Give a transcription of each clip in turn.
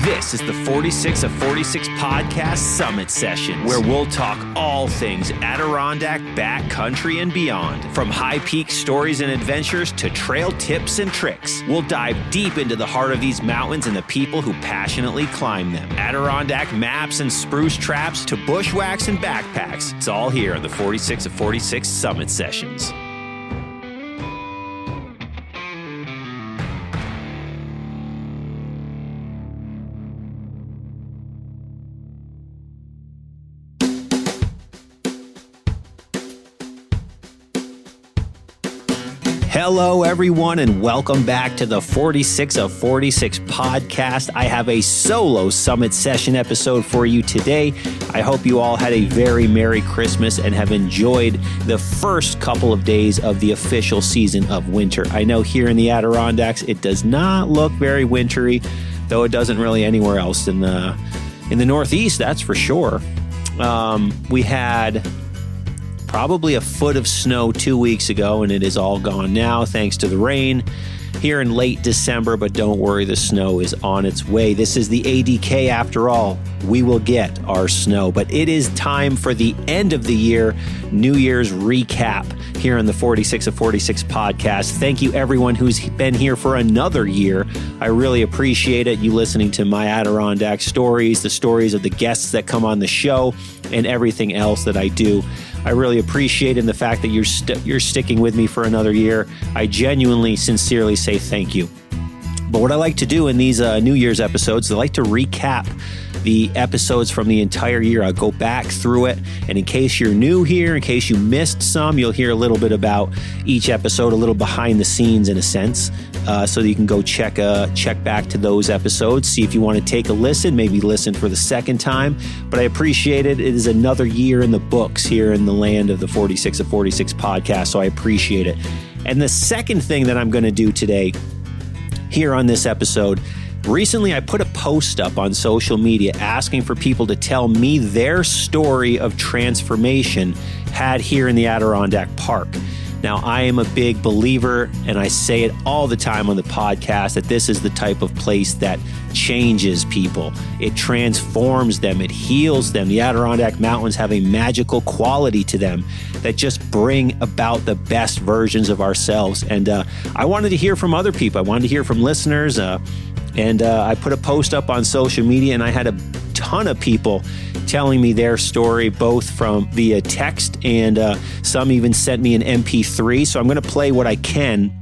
This is the 46 of 46 podcast summit session, where we'll talk all things Adirondack, backcountry, and beyond. From high peak stories and adventures to trail tips and tricks, we'll dive deep into the heart of these mountains and the people who passionately climb them. Adirondack maps and spruce traps to bushwhacks and backpacks. It's all here on the 46 of 46 summit sessions. Hello, everyone, and welcome back to the 46 of 46 podcast. I have a solo summit session episode for you today. I hope you all had a very Merry Christmas and have enjoyed the first couple of days of the official season of winter. I know here in the Adirondacks, it does not look very wintry, though it doesn't really anywhere else in the Northeast, that's for sure. We had probably a foot of snow 2 weeks ago, and it is all gone now thanks to the rain here in late December, but don't worry, the snow is on its way. This is the ADK after all. We will get our snow, but it is time for the end of the year, New Year's recap here on the 46 of 46 podcast. Thank you everyone who's been here for another year. I really appreciate it. You listening to my Adirondack stories, the stories of the guests that come on the show, and everything else that I do. I really appreciate it, and the fact that you're sticking with me for another year. I genuinely, sincerely say thank you. But what I like to do in these New Year's episodes, I like to recap the episodes from the entire year. I'll go back through it, and in case you're new here, in case you missed some, you'll hear a little bit about each episode, a little behind the scenes in a sense, so that you can go check back to those episodes, see if you want to take a listen, maybe listen for the second time. But I appreciate it. It is another year in the books here in the land of the 46 of 46 podcast, so I appreciate it. And the second thing that I'm going to do today here on this episode, recently I put a post up on social media asking for people to tell me their story of transformation had here in the Adirondack Park. Now, I am a big believer, and I say it all the time on the podcast, that this is the type of place that changes people. It transforms them. It heals them. The Adirondack Mountains have a magical quality to them that just bring about the best versions of ourselves. And I wanted to hear from other people. I wanted to hear from listeners. And I put a post up on social media, and I had a ton of people telling me their story, both from via text, and some even sent me an MP3. So I'm going to play what I can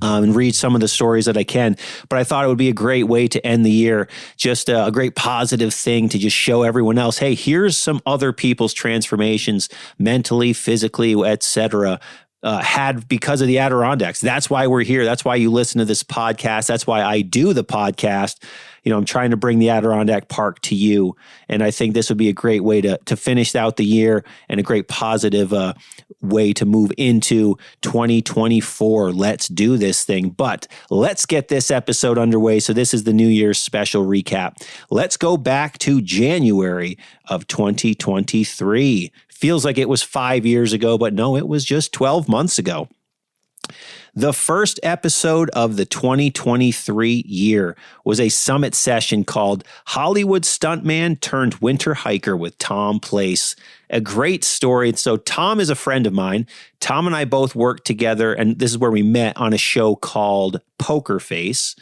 and read some of the stories that I can. But I thought it would be a great way to end the year, just a great positive thing to just show everyone else, hey, here's some other people's transformations mentally, physically, etc., had because of the Adirondacks. That's why we're here. That's why you listen to this podcast. That's why I do the podcast. You know, I'm trying to bring the Adirondack Park to you. And I think this would be a great way to finish out the year, and a great positive way to move into 2024. Let's do this thing. But let's get this episode underway. So this is the New Year's special recap. Let's go back to January of 2023. Feels like it was 5 years ago, but no, it was just 12 months ago. The first episode of the 2023 year was a summit session called Hollywood Stuntman Turned Winter Hiker with Tom Place. A great story. So Tom is a friend of mine. Tom and I both worked together, and this is where we met on a show called Poker Face,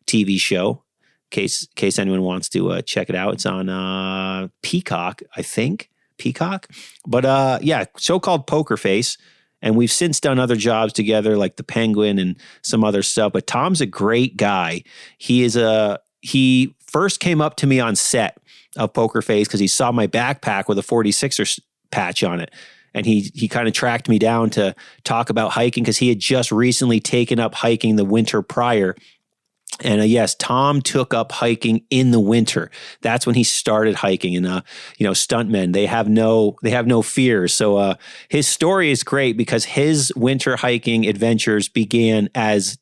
TV show. In case anyone wants to check it out. It's on Peacock, I think. Peacock. But yeah, show called Poker Face. And we've since done other jobs together, like the Penguin and some other stuff. But Tom's a great guy. He first came up to me on set of Poker Face because he saw my backpack with a 46er patch on it. And he kind of tracked me down to talk about hiking because he had just recently taken up hiking the winter prior. And yes, Tom took up hiking in the winter. That's when he started hiking. And stuntmen, they have no fears. So his story is great because his winter hiking adventures began as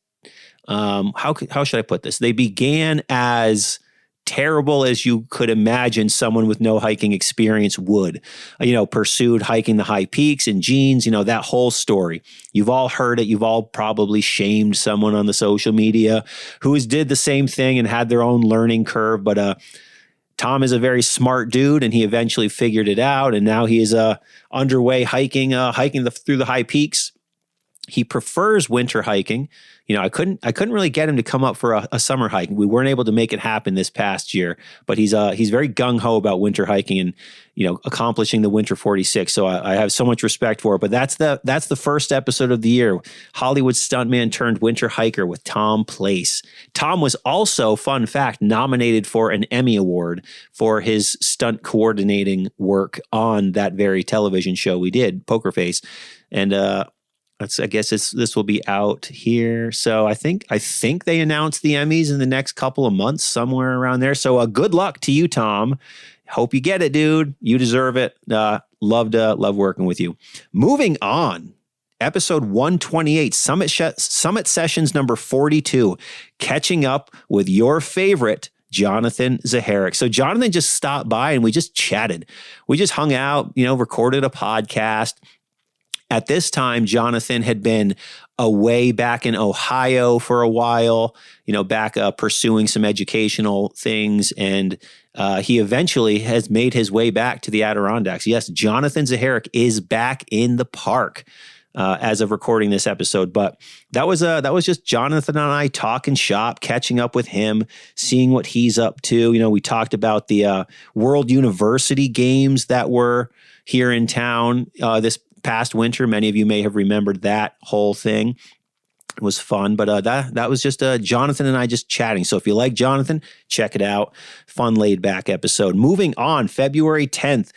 how should I put this? They began as terrible as you could imagine someone with no hiking experience would. Pursued hiking the high peaks in jeans, that whole story. You've all heard it. You've all probably shamed someone on the social media who did the same thing and had their own learning curve. But Tom is a very smart dude, and he eventually figured it out. And now he is underway hiking through the high peaks. He prefers winter hiking. I couldn't really get him to come up for a summer hike. We weren't able to make it happen this past year, but he's very gung ho about winter hiking and accomplishing the Winter 46. So I have so much respect for it. But that's the first episode of the year. Hollywood stuntman turned winter hiker with Tom Place. Tom was also, fun fact, nominated for an Emmy Award for his stunt coordinating work on that very television show we did, Poker Face, and I guess this will be out here. So I think they announced the Emmys in the next couple of months, somewhere around there. So good luck to you, Tom. Hope you get it, dude. You deserve it. Love working with you. Moving on. Episode 128, Summit Sessions number 42, catching up with your favorite, Jonathan Zaharik. So Jonathan just stopped by and we just chatted. We just hung out, recorded a podcast. At this time, Jonathan had been away back in Ohio for a while, back pursuing some educational things. And he eventually has made his way back to the Adirondacks. Yes, Jonathan Zaharik is back in the park as of recording this episode. But that was just Jonathan and I talking shop, catching up with him, seeing what he's up to. We talked about the World University Games that were here in town this past winter. Many of you may have remembered that whole thing. It was fun, but that was just Jonathan and I just chatting. So if you like Jonathan, check it out. Fun, laid back episode. Moving on, February 10th,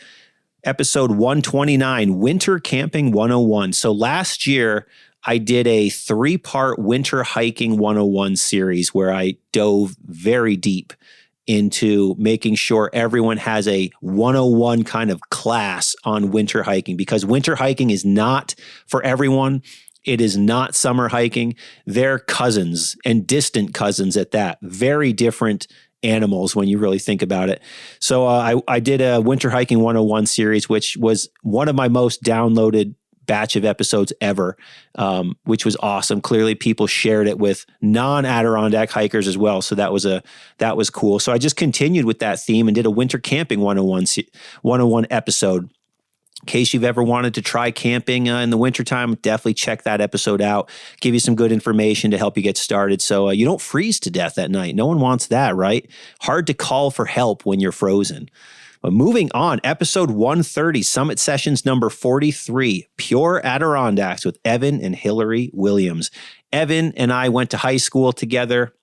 episode 129, Winter Camping 101. So last year, I did a 3-part Winter Hiking 101 series where I dove very deep into making sure everyone has a 101 kind of class on winter hiking, because winter hiking is not for everyone. It is not summer hiking. They're cousins, and distant cousins at that. Very different animals when you really think about it. So I did a Winter Hiking 101 series, which was one of my most downloaded batch of episodes ever, which was awesome. Clearly people shared it with non-Adirondack hikers as well. So that was cool. So I just continued with that theme and did a Winter Camping 101 episode. In case you've ever wanted to try camping in the wintertime, definitely check that episode out. Give you some good information to help you get started so you don't freeze to death at night. No one wants that, right? Hard to call for help when you're frozen. But moving on, episode 130, Summit Sessions number 43, Pure Adirondacks with Evan and Hillary Williams. Evan and I went to high school together,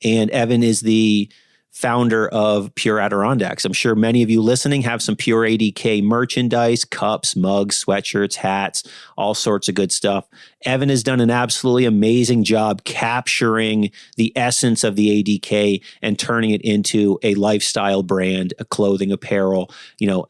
and Evan is the founder of Pure Adirondacks. I'm sure many of you listening have some Pure ADK merchandise, cups, mugs, sweatshirts, hats, all sorts of good stuff. Evan has done an absolutely amazing job capturing the essence of the ADK and turning it into a lifestyle brand, a clothing, apparel,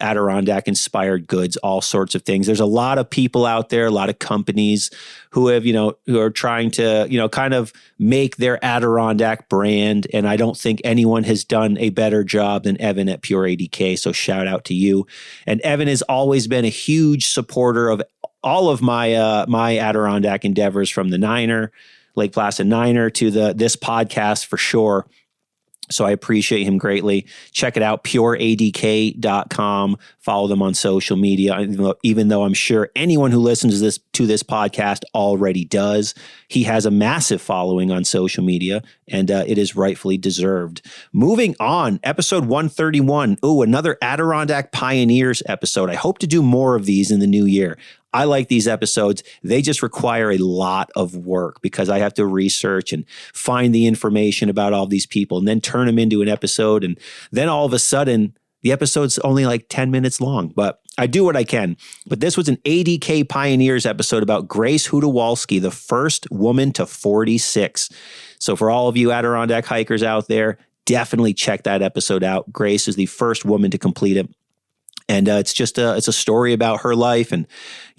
Adirondack inspired goods, all sorts of things. There's a lot of people out there, a lot of companies who have, who are trying to, kind of make their Adirondack brand. And I don't think anyone has done a better job than Evan at Pure ADK. So shout out to you. And Evan has always been a huge supporter of all of my my Adirondack endeavors, from the Niner, Lake Placid Niner, to this podcast for sure. So I appreciate him greatly. Check it out, pureadk.com. Follow them on social media, even though I'm sure anyone who listens to this podcast already does. He has a massive following on social media, and it is rightfully deserved. Moving on, episode 131. Ooh, another Adirondack Pioneers episode. I hope to do more of these in the new year. I like these episodes. They just require a lot of work because I have to research and find the information about all these people and then turn them into an episode. And then all of a sudden, the episode's only like 10 minutes long, but I do what I can. But this was an ADK Pioneers episode about Grace Hudawalski, the first woman to 46. So for all of you Adirondack hikers out there, definitely check that episode out. Grace is the first woman to complete it. And it's just it's a story about her life, and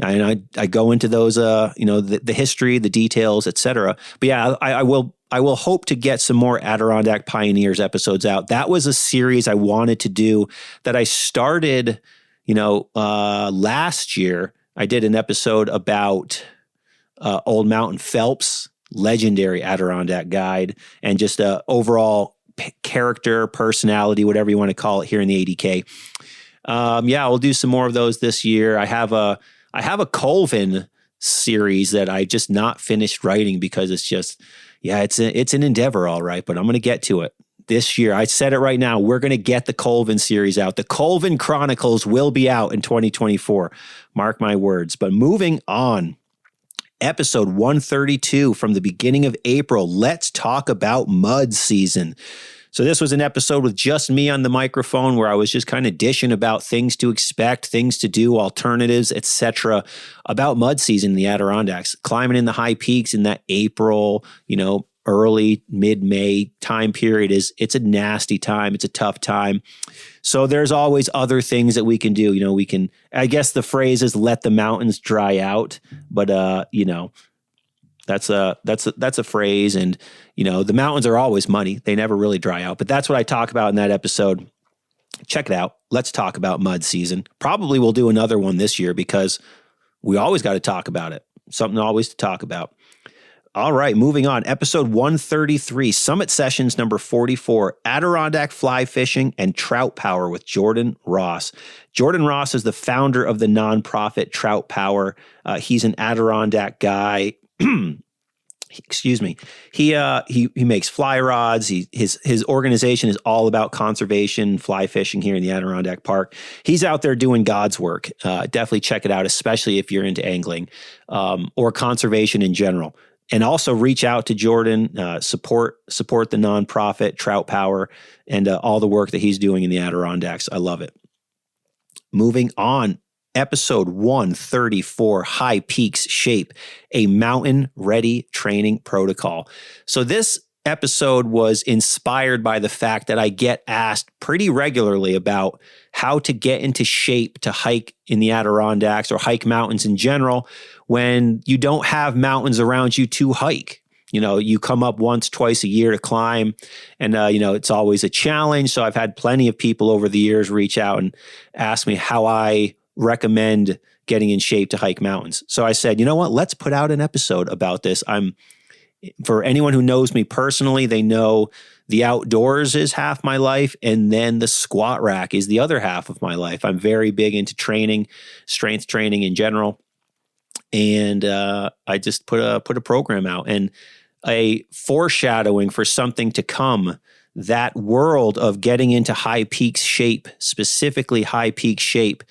I go into those the history, the details, etc. But yeah, I will I will hope to get some more Adirondack Pioneers episodes out. That was a series I wanted to do that I started, last year. I did an episode about Old Mountain Phelps, legendary Adirondack guide, and just overall character, personality, whatever you want to call it here in the ADK. We'll do some more of those this year. I have a Colvin series that I just not finished writing because it's just, it's an endeavor, all right, but I'm going to get to it this year. I said it right now. We're going to get the Colvin series out. The Colvin Chronicles will be out in 2024. Mark my words. But moving on, episode 132 from the beginning of April. Let's talk about mud season. So this was an episode with just me on the microphone where I was just kind of dishing about things to expect, things to do, alternatives, etc. about mud season in the Adirondacks. Climbing in the high peaks in that April, early, mid-May time period it's a nasty time. It's a tough time. So there's always other things that we can do. We can, I guess the phrase is let the mountains dry out, but that's a phrase. And, the mountains are always muddy. They never really dry out, but that's what I talk about in that episode. Check it out. Let's talk about mud season. Probably we'll do another one this year because we always got to talk about it. Something always to talk about. All right, moving on. Episode 133, Summit Sessions number 44, Adirondack Fly Fishing and Trout Power with Jordan Ross. Jordan Ross is the founder of the nonprofit Trout Power. He's an Adirondack guy. Excuse me. He makes fly rods. His organization is all about conservation, fly fishing here in the Adirondack Park. He's out there doing God's work. Definitely check it out, especially if you're into angling or conservation in general. And also reach out to Jordan, support the nonprofit Trout Power and all the work that he's doing in the Adirondacks. I love it. Moving on, episode 134, High Peaks Shape, a mountain-ready training protocol. So this episode was inspired by the fact that I get asked pretty regularly about how to get into shape to hike in the Adirondacks or hike mountains in general when you don't have mountains around you to hike. You come up once, twice a year to climb, and it's always a challenge. So I've had plenty of people over the years reach out and ask me how I recommend getting in shape to hike mountains. So I said, you know what? Let's put out an episode about this. For anyone who knows me personally, they know the outdoors is half my life, and then the squat rack is the other half of my life. I'm very big into training, strength training in general. And I just put a program out and a foreshadowing for something to come. That world of getting into high peaks shape, specifically high peak shape,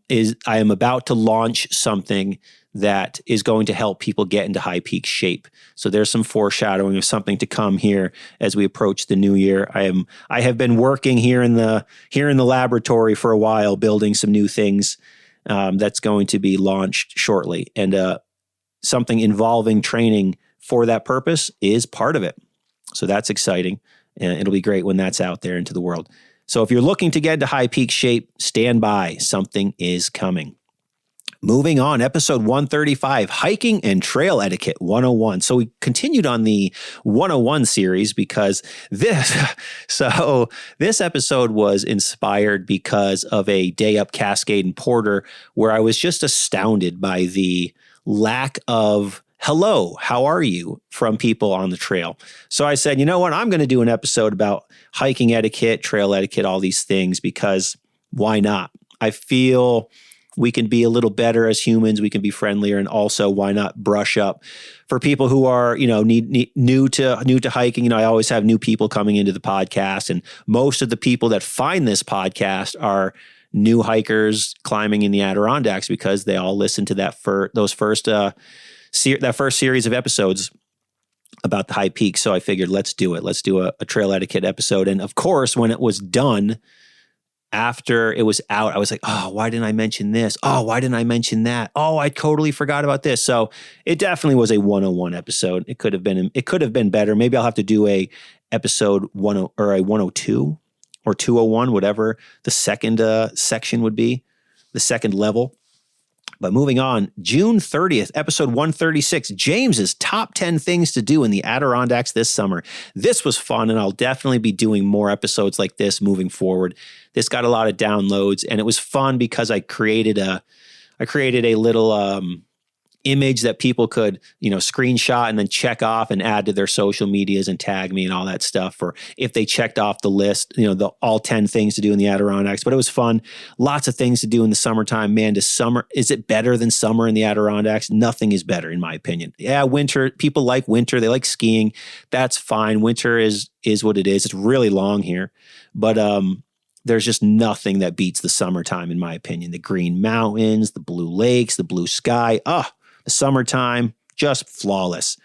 is I am about to launch something that is going to help people get into high peak shape. So there's some foreshadowing of something to come here as we approach the new year. I have been working here in the laboratory for a while, building some new things that's going to be launched shortly, and something involving training for that purpose is part of it. So that's exciting, and it'll be great when that's out there into the world. So if you're looking to get into high peak shape, stand by. Something is coming. Moving on, episode 135, Hiking and Trail Etiquette 101. So we continued on the 101 series because this episode was inspired because of a day up Cascade and Porter where I was just astounded by the lack of hello, how are you from people on the trail. So I said, you know what, I'm going to do an episode about hiking etiquette, trail etiquette, all these things, because why not? I feel we can be a little better as humans. We can be friendlier, and also why not brush up for people who are, new to hiking. I always have new people coming into the podcast, and most of the people that find this podcast are new hikers climbing in the Adirondacks because they all listen to that first series of episodes about the high peaks. So I figured, let's do it. Let's do a trail etiquette episode. And of course, when it was done, after it was out, I was like, oh, why didn't I mention this? Oh, why didn't I mention that? Oh, I totally forgot about this. So it definitely was a 101 episode. It could have been better. Maybe I'll have to do a episode 10 or a 102 or 201, whatever the second section would be, the second level. But moving on, June 30th, episode 136, James's top 10 things to do in the Adirondacks this summer. This was fun, and I'll definitely be doing more episodes like this moving forward. This got a lot of downloads, and it was fun because I created a little image that people could, screenshot and then check off and add to their social medias and tag me and all that stuff. Or if they checked off the list, the all 10 things to do in the Adirondacks. But it was fun. Lots of things to do in the summertime. Man, is it better than summer in the Adirondacks? Nothing is better, in my opinion. Yeah, winter. People like winter. They like skiing. That's fine. Winter is what it is. It's really long here, but there's just nothing that beats the summertime, in my opinion. The green mountains, the blue lakes, the blue sky. The summertime, just flawless.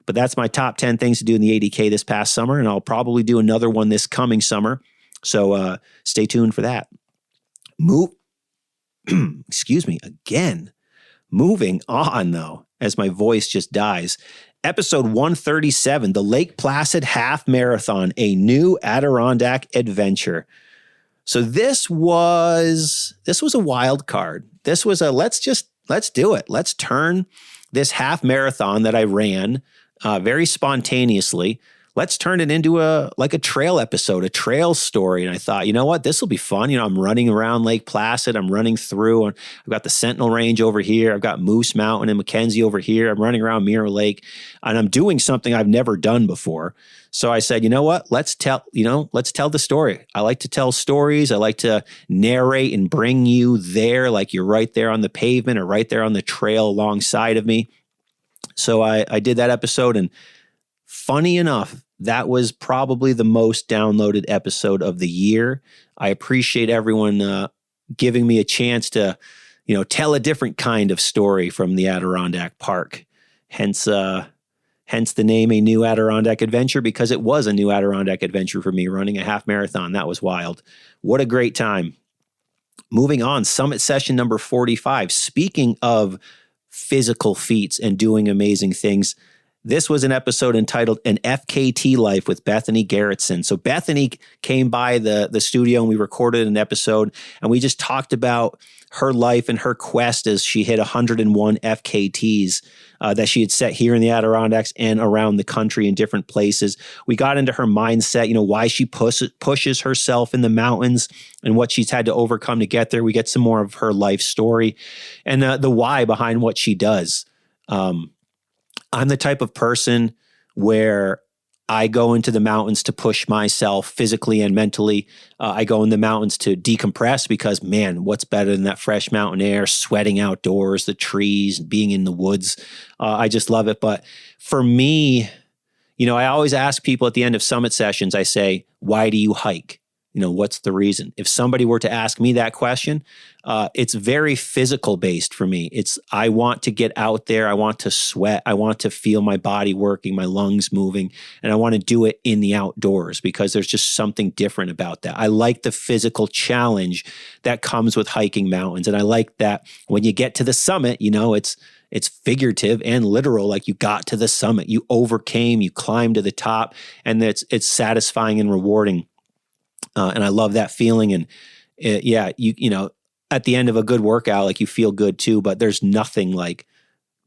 But that's my top 10 things to do in the ADK this past summer, and I'll probably do another one this coming summer. So stay tuned for that. Excuse me, again. Moving on, though, as my voice just dies. Episode 137, the Lake Placid Half Marathon, a new Adirondack adventure. So this was a wild card. This was let's do it. Let's turn this half marathon that I ran very spontaneously. Let's turn it into a trail episode, a trail story. And I thought, you know what? This will be fun. I'm running around Lake Placid. I'm running through, and I've got the Sentinel Range over here. I've got Moose Mountain and Mackenzie over here. I'm running around Mirror Lake, and I'm doing something I've never done before. So I said, you know what? Let's tell the story. I like to tell stories. I like to narrate and bring you there, like you're right there on the pavement or right there on the trail alongside of me. So I did that episode, and funny enough, that was probably the most downloaded episode of the year. I appreciate everyone giving me a chance to, tell a different kind of story from the Adirondack Park. Hence the name, A New Adirondack Adventure, because it was a new Adirondack adventure for me, running a half marathon. That was wild. What a great time. Moving on, summit session number 45. Speaking of physical feats and doing amazing things, this was an episode entitled An FKT Life with Bethany Garrettson. So Bethany came by the studio, and we recorded an episode, and we just talked about her life and her quest as she hit 101 FKTs that she had set here in the Adirondacks and around the country in different places. We got into her mindset, why she pushes herself in the mountains and what she's had to overcome to get there. We get some more of her life story and the why behind what she does. I'm the type of person where I go into the mountains to push myself physically and mentally. I go in the mountains to decompress because, man, what's better than that fresh mountain air, sweating outdoors, the trees, being in the woods. I just love it. But for me, I always ask people at the end of summit sessions, I say, why do you hike? What's the reason? If somebody were to ask me that question, it's very physical based for me. I want to get out there. I want to sweat. I want to feel my body working, my lungs moving, and I want to do it in the outdoors because there's just something different about that. I like the physical challenge that comes with hiking mountains. And I like that when you get to the summit, it's figurative and literal. Like you got to the summit, you overcame, you climbed to the top, and it's satisfying and rewarding. And I love that feeling. And at the end of a good workout, like you feel good too, but there's nothing like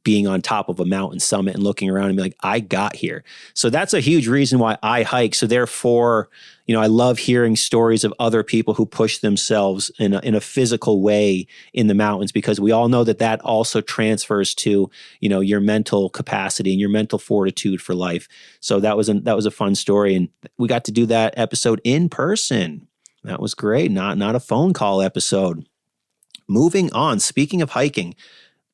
being on top of a mountain summit and looking around and be like, I got here. So that's a huge reason why I hike. So therefore, I love hearing stories of other people who push themselves in a physical way in the mountains, because we all know that also transfers to, your mental capacity and your mental fortitude for life. So that was a fun story. And we got to do that episode in person. That was great. Not a phone call episode. Moving on, speaking of hiking,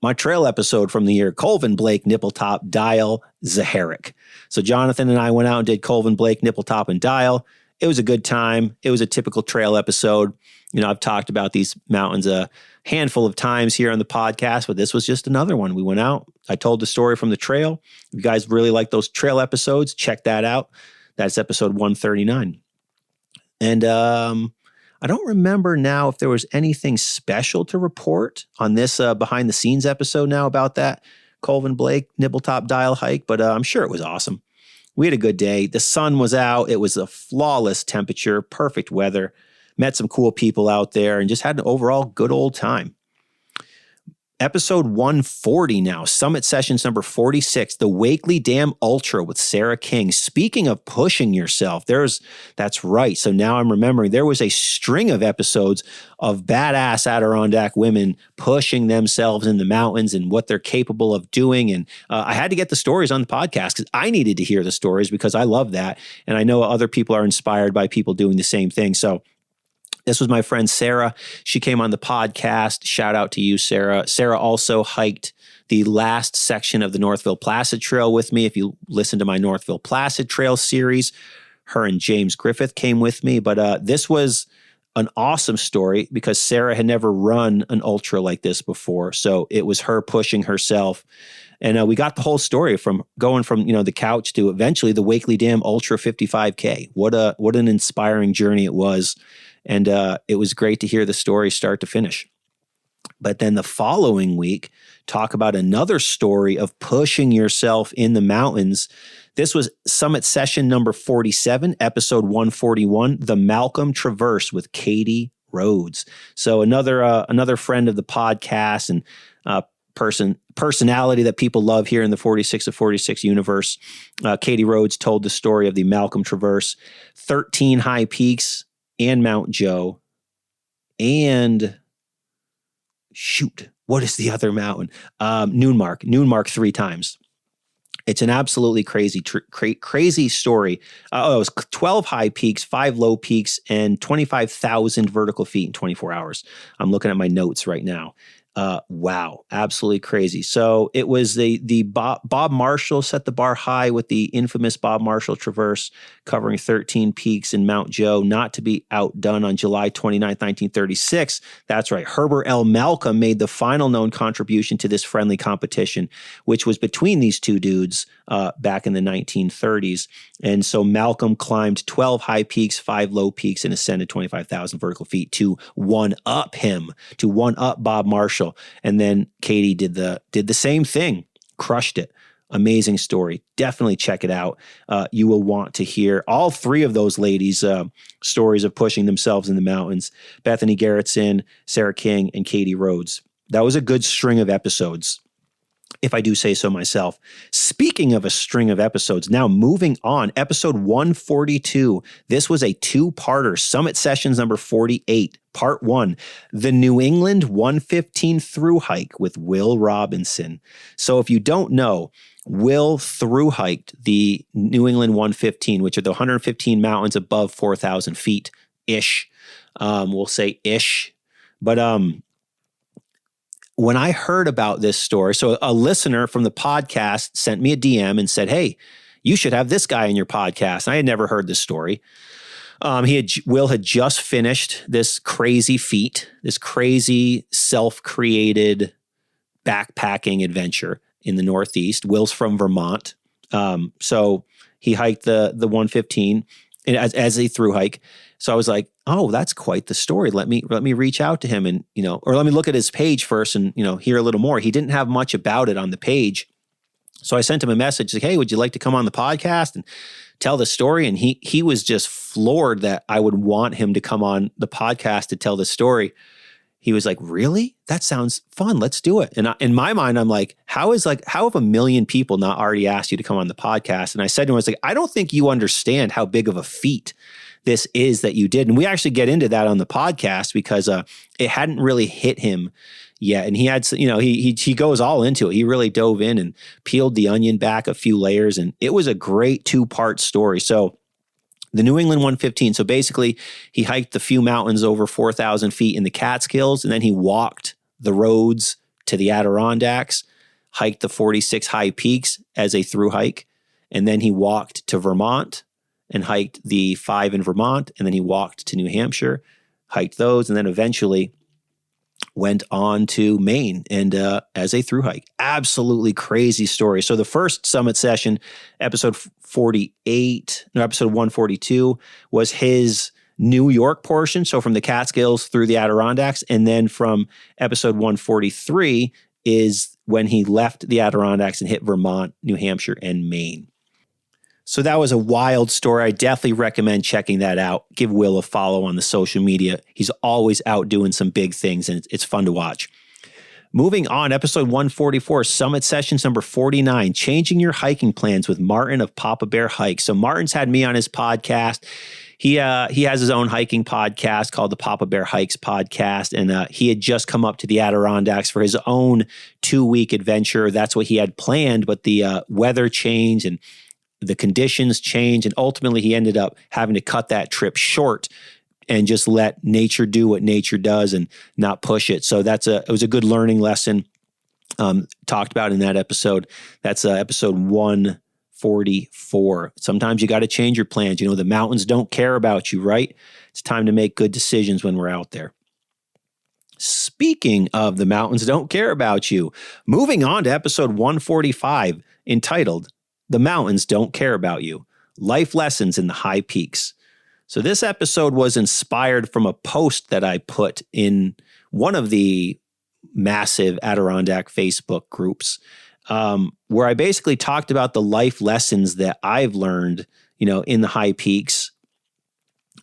my trail episode from the year, Colvin Blake, Nippletop, Dial, Zaharic. So Jonathan and I went out and did Colvin Blake, Nippletop, and Dial. It was a good time. It was a typical trail episode. I've talked about these mountains a handful of times here on the podcast, but this was just another one. We went out. I told the story from the trail. If you guys really like those trail episodes, check that out. That's episode 139. And I don't remember now if there was anything special to report on this behind the scenes episode now about that Colvin Blake Nippletop Dial hike, but I'm sure it was awesome. We had a good day. The sun was out. It was a flawless temperature, perfect weather. Met some cool people out there and just had an overall good old time. Episode 140 now, Summit Sessions number 46, the Wakely Dam Ultra with Sarah King. Speaking of pushing yourself, that's right. So now I'm remembering there was a string of episodes of badass Adirondack women pushing themselves in the mountains and what they're capable of doing. And I had to get the stories on the podcast because I needed to hear the stories because I love that. And I know other people are inspired by people doing the same thing. So this was my friend Sarah. She came on the podcast. Shout out to you, Sarah. Sarah also hiked the last section of the Northville Placid Trail with me. If you listen to my Northville Placid Trail series, her and James Griffith came with me. But this was an awesome story because Sarah had never run an ultra like this before. So it was her pushing herself. And we got the whole story from going from, the couch to eventually the Wakely Dam Ultra 55K. What an inspiring journey it was. And it was great to hear the story start to finish. But then the following week, talk about another story of pushing yourself in the mountains. This was Summit Session number 47, episode 141, the Malcolm Traverse with Katie Rhodes. So another friend of the podcast and personality that people love here in the 46 of 46 universe. Katie Rhodes told the story of the Malcolm Traverse, 13 high peaks, and Mount Joe, and what is the other mountain? Noonmark 3 times. It's an absolutely crazy story. It was 12 high peaks, 5 low peaks, and 25,000 vertical feet in 24 hours. I'm looking at my notes right now. Wow, absolutely crazy. So it was the Bob Marshall set the bar high with the infamous Bob Marshall Traverse covering 13 peaks in Mount Joe, not to be outdone on July 29th, 1936. That's right. Herbert L. Malcolm made the final known contribution to this friendly competition, which was between these two dudes back in the 1930s. And so Malcolm climbed 12 high peaks, 5 low peaks, and ascended 25,000 vertical feet to one-up Bob Marshall. And then Katie did the same thing, crushed it. Amazing story. Definitely check it out. You will want to hear all 3 of those ladies' stories of pushing themselves in the mountains. Bethany Garrettson, Sarah King, and Katie Rhodes. That was a good string of episodes, if I do say so myself. Speaking of a string of episodes, now moving on, episode 142. This was a 2-parter, Summit Sessions number 48, part 1, the New England 115 through hike with Will Robinson. So if you don't know, Will through hiked the New England 115, which are the 115 mountains above 4,000 feet ish. We'll say ish, but when I heard about this story, so a listener from the podcast sent me a DM and said, "Hey, you should have this guy in your podcast." And I had never heard this story. Will had just finished this crazy feat, this crazy self-created backpacking adventure in the Northeast. Will's from Vermont. So he hiked the 115 as a through hike. So I was like, "Oh, that's quite the story. Let me reach out to him and, or let me look at his page first and, hear a little more." He didn't have much about it on the page. So I sent him a message like, "Hey, would you like to come on the podcast and tell the story?" And he was just floored that I would want him to come on the podcast to tell the story. He was like, "Really? That sounds fun. Let's do it." And in my mind, I'm like, how have a million people not already asked you to come on the podcast? And I said to him, I was like, "I don't think you understand how big of a feat this is that you did." And we actually get into that on the podcast because it hadn't really hit him yet. And he had, he goes all into it. He really dove in and peeled the onion back a few layers. And it was a great 2-part story. So the New England 115. So basically he hiked the few mountains over 4,000 feet in the Catskills. And then he walked the roads to the Adirondacks, hiked the 46 high peaks as a through hike. And then he walked to Vermont and hiked the 5 in Vermont. And then he walked to New Hampshire, hiked those, and then eventually went on to Maine and as a through hike. Absolutely crazy story. So the first Summit Session, episode 142, was his New York portion. So from the Catskills through the Adirondacks. And then from episode 143 is when he left the Adirondacks and hit Vermont, New Hampshire, and Maine. So that was a wild story. I definitely recommend checking that out. Give Will a follow on the social media. He's always out doing some big things, and it's fun to watch. Moving on, episode 144, Summit Sessions number 49, Changing Your Hiking Plans with Martin of Papa Bear Hikes. So Martin's had me on his podcast. He has his own hiking podcast called the Papa Bear Hikes podcast, and he had just come up to the Adirondacks for his own 2-week adventure. That's what he had planned, but the weather changed and the conditions changed, and ultimately he ended up having to cut that trip short and just let nature do what nature does and not push it. So it was a good learning lesson talked about in that episode. That's episode 144. Sometimes you got to change your plans. The mountains don't care about you, right? It's time to make good decisions when we're out there. Speaking of the mountains don't care about you, moving on to episode 145, entitled The Mountains Don't Care About You, Life Lessons in the High Peaks. So this episode was inspired from a post that I put in one of the massive Adirondack Facebook groups, where I basically talked about the life lessons that I've learned, in the high peaks.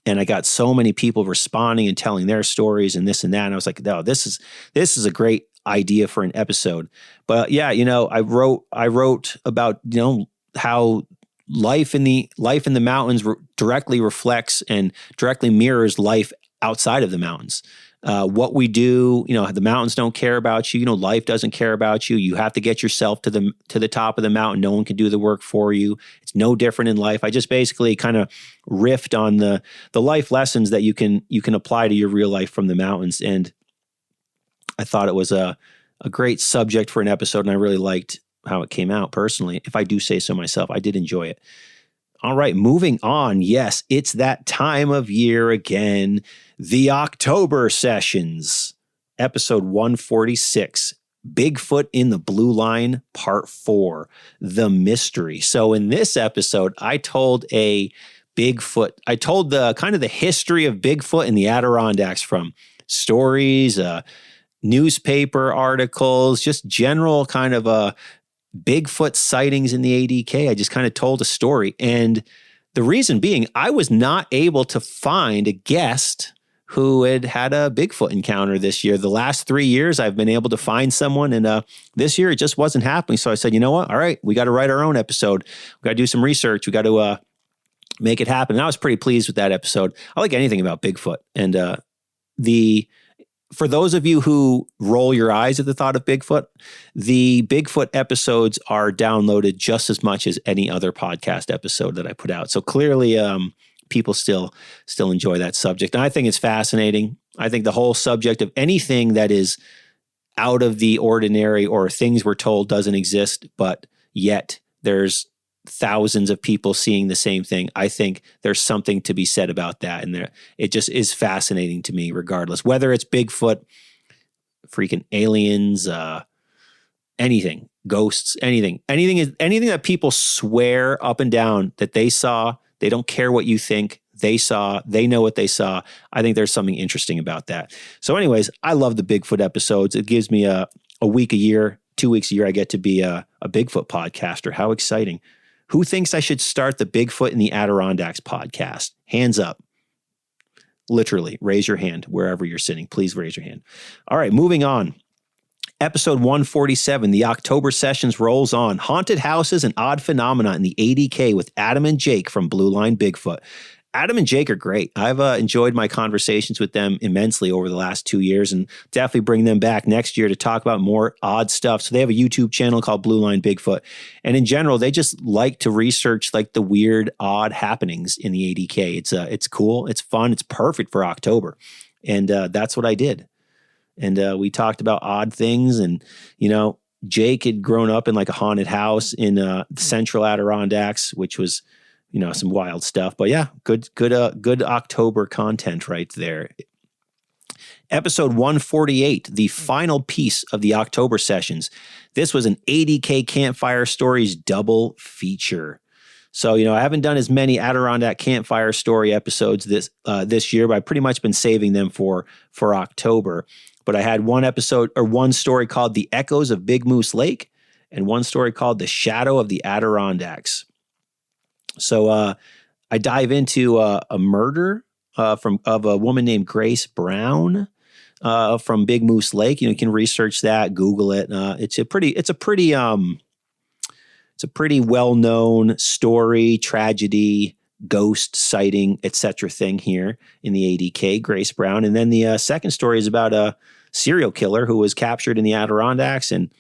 And I got so many people responding and telling their stories and this and that. And I was like, no, this is a great idea for an episode. But yeah, I wrote about, how life in the mountains directly reflects and directly mirrors life outside of the mountains. What we do, the mountains don't care about you. Life doesn't care about you. You have to get yourself to the top of the mountain. No one can do the work for you. It's no different in life. I just basically kind of riffed on the life lessons that you can apply to your real life from the mountains. And I thought it was a great subject for an episode, and I really liked how it came out personally. If I do say so myself, I did enjoy it. All right, moving on. Yes, it's that time of year again. The October Sessions, episode 146, Bigfoot in the Blue Line, part 4, The Mystery. So in this episode, I told the kind of the history of Bigfoot in the Adirondacks, from stories, newspaper articles, just general kind of Bigfoot sightings in the ADK. I just kind of told a story. And the reason being, I was not able to find a guest who had a Bigfoot encounter this year. The last 3 years, I've been able to find someone, and this year it just wasn't happening. So I said, you know what? All right, we got to write our own episode. We got to do some research. We got to make it happen. And I was pretty pleased with that episode. I like anything about Bigfoot. And for those of you who roll your eyes at the thought of Bigfoot, the Bigfoot episodes are downloaded just as much as any other podcast episode that I put out. So clearly, people still enjoy that subject. And I think it's fascinating. I think the whole subject of anything that is out of the ordinary or things we're told doesn't exist, but yet there's thousands of people seeing the same thing. I think there's something to be said about that. And it just is fascinating to me, regardless, whether it's Bigfoot, freaking aliens, anything, ghosts, anything that people swear up and down that they saw. They don't care what you think they saw. They know what they saw. I think there's something interesting about that. So anyways, I love the Bigfoot episodes. It gives me a week a year, 2 weeks a year. I get to be a Bigfoot podcaster. How exciting. Who thinks I should start the Bigfoot in the Adirondacks podcast? Hands up. Literally, raise your hand wherever you're sitting. Please raise your hand. All right, moving on. Episode 147, the October Sessions rolls on. Haunted houses and odd phenomena in the ADK with Adam and Jake from Blue Line Bigfoot. Adam and Jake are great. I've enjoyed my conversations with them immensely over the last 2 years, and definitely bring them back next year to talk about more odd stuff. So they have a YouTube channel called Blue Line Bigfoot. And in general, they just like to research like the weird, odd happenings in the ADK. It's cool. It's fun. It's perfect for October. And that's what I did. And we talked about odd things. And, Jake had grown up in like a haunted house in Central Adirondacks, which was, some wild stuff. But yeah, good October content right there. Episode 148, the final piece of the October Sessions. This was an ADK Campfire Stories double feature. So, I haven't done as many Adirondack Campfire Story episodes this year, but I've pretty much been saving them for October. But I had one story called The Echoes of Big Moose Lake, and one story called The Shadow of the Adirondacks. So I dive into a murder of a woman named Grace Brown. from Big Moose Lake. You can research that, Google it. It's a pretty well-known story, tragedy, ghost sighting, etc. thing here in the ADK, Grace Brown. And then the second story is about a serial killer who was captured in the Adirondacks and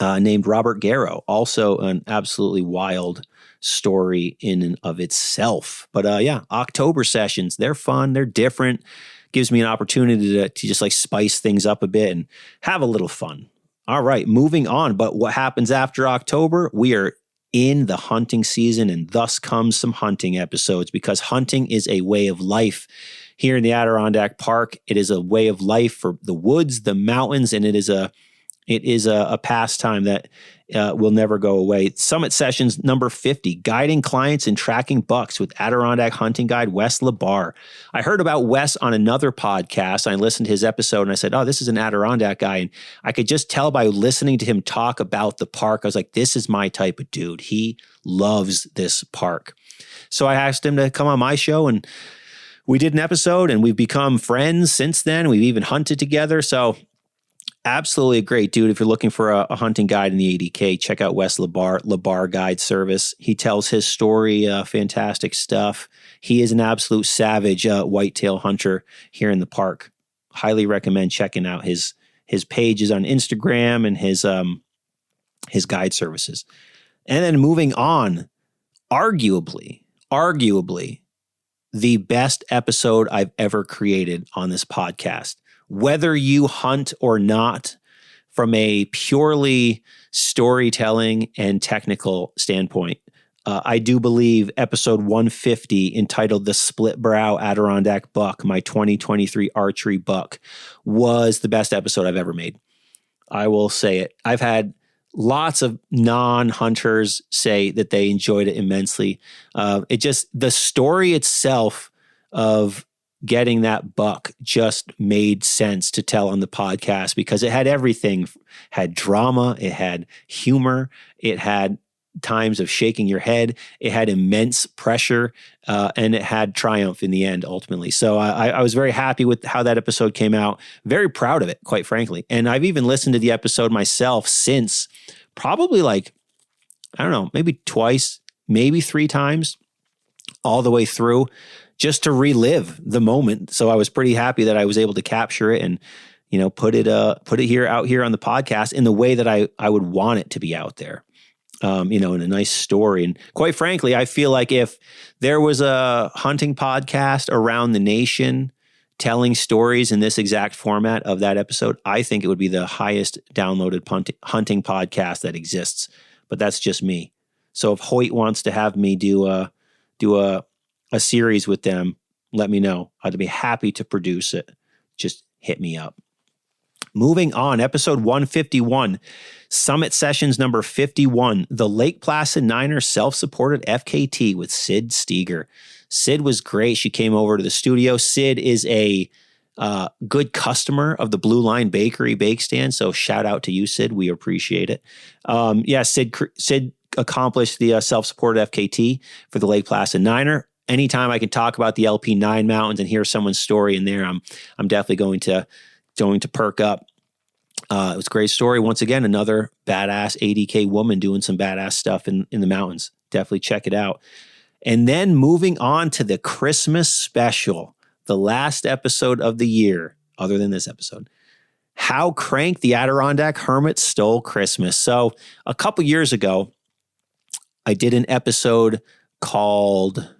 named Robert Garrow. Also an absolutely wild story in and of itself. But October sessions, they're fun, they're different. Gives me an opportunity to just like spice things up a bit and have a little fun. All right, moving on. But what happens after October? We are in the hunting season, and thus comes some hunting episodes, because hunting is a way of life here in the Adirondack Park. It is a way of life for the woods, the mountains, and it is a pastime that will never go away. Summit sessions number 50, guiding clients and tracking bucks with Adirondack hunting guide Wes LeBar. I heard about Wes on another podcast. I listened to his episode and I said, oh, this is an Adirondack guy. And I could just tell by listening to him talk about the park, I was like, this is my type of dude. He loves this park. So I asked him to come on my show, and we did an episode, and we've become friends since then. We've even hunted together. So absolutely a great dude. If you're looking for a hunting guide in the ADK, check out Wes LeBar Guide Service. He tells his story, fantastic stuff. He is an absolute savage whitetail hunter here in the park. Highly recommend checking out his pages on Instagram and his guide services. And then moving on, arguably the best episode I've ever created on this podcast. Whether you hunt or not, from a purely storytelling and technical standpoint, I do believe episode 150, entitled The Split Brow Adirondack Buck, my 2023 archery buck, was the best episode I've ever made. I will say it. I've had lots of non-hunters say that they enjoyed it immensely. The story itself of getting that buck just made sense to tell on the podcast, because it had everything. Had drama, it had humor, it had times of shaking your head, it had immense pressure, and it had triumph in the end, ultimately. So I was very happy with how that episode came out. Very proud of it, quite frankly. And I've even listened to the episode myself since, probably maybe twice, maybe 3 times, all the way through, just to relive the moment. So I was pretty happy that I was able to capture it and, put it out here on the podcast in the way that I would want it to be out there, in a nice story. And quite frankly, I feel like if there was a hunting podcast around the nation telling stories in this exact format of that episode, I think it would be the highest downloaded hunting podcast that exists. But that's just me. So if Hoyt wants to have me do a series with them, let me know. I'd be happy to produce it. Just hit me up. Moving on, episode 151, Summit Sessions number 51, the Lake Placid Niner self-supported FKT with Sid Steger. Sid was great. She came over to the studio. Sid is a good customer of the Blue Line Bakery bake stand. So shout out to you, Sid. We appreciate it. Sid accomplished the self-supported FKT for the Lake Placid Niner. Anytime I can talk about the LP9 mountains and hear someone's story in there, I'm definitely going to perk up. It was a great story. Once again, another badass ADK woman doing some badass stuff in the mountains. Definitely check it out. And then moving on to the Christmas special, the last episode of the year, other than this episode. How Crank the Adirondack Hermit Stole Christmas. So a couple years ago, I did an episode called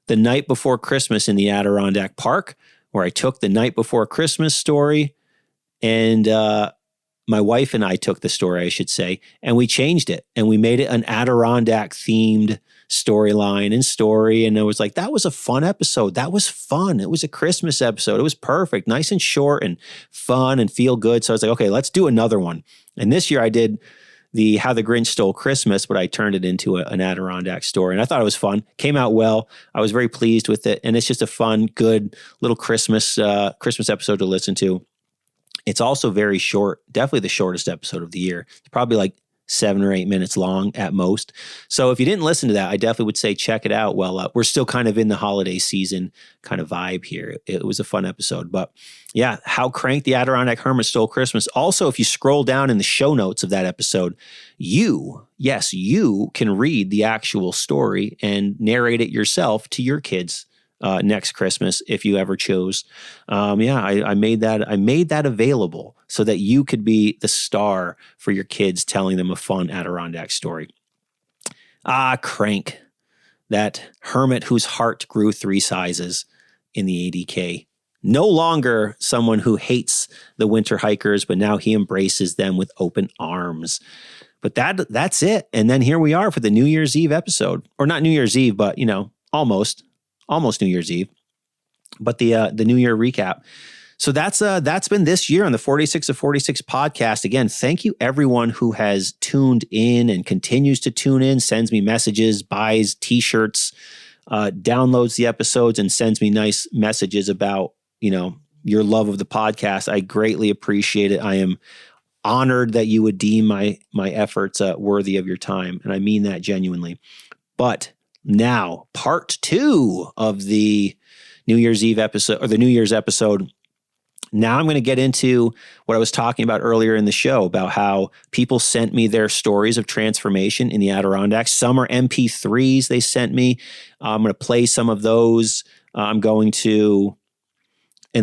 The Night Before Christmas in the Adirondack Park, where I took the Night Before Christmas story, and my wife and I took the story, I should say, and we changed it, and we made it an Adirondack themed storyline and story. And I was like, that was a fun episode. That was fun. It was a Christmas episode. It was perfect, nice and short and fun and feel good. So I was like, okay, let's do another one. And this year I did the How the Grinch Stole Christmas, but I turned it into an Adirondack story. And I thought it was fun. Came out well. I was very pleased with it. And it's just a fun, good little Christmas episode to listen to. It's also very short, definitely the shortest episode of the year. It's probably like 7 or 8 minutes long at most. So if you didn't listen to that, I definitely would say check it out. Well, we're still kind of in the holiday season kind of vibe here. It was a fun episode. But yeah, How Crank the Adirondack Hermit Stole Christmas. Also, if you scroll down in the show notes of that episode, you can read the actual story and narrate it yourself to your kids next Christmas if you ever chose. I made that available so that you could be the star for your kids, telling them a fun Adirondack story. Crank, that hermit whose heart grew 3 sizes in the ADK. No longer someone who hates the winter hikers, but now he embraces them with open arms. But that's it. And then here we are for the New Year's Eve episode, or not New Year's Eve, but almost New Year's Eve, but the New Year recap. So that's been this year on the 46 of 46 podcast. Again, thank you everyone who has tuned in and continues to tune in, sends me messages, buys t-shirts, downloads the episodes, and sends me nice messages about, your love of the podcast. I greatly appreciate it. I am honored that you would deem my efforts worthy of your time. And I mean that genuinely. But now, part 2 of the New Year's Eve episode, or the New Year's episode. Now I'm going to get into what I was talking about earlier in the show about how people sent me their stories of transformation in the Adirondacks. Some are MP3s they sent me. I'm going to play some of those. And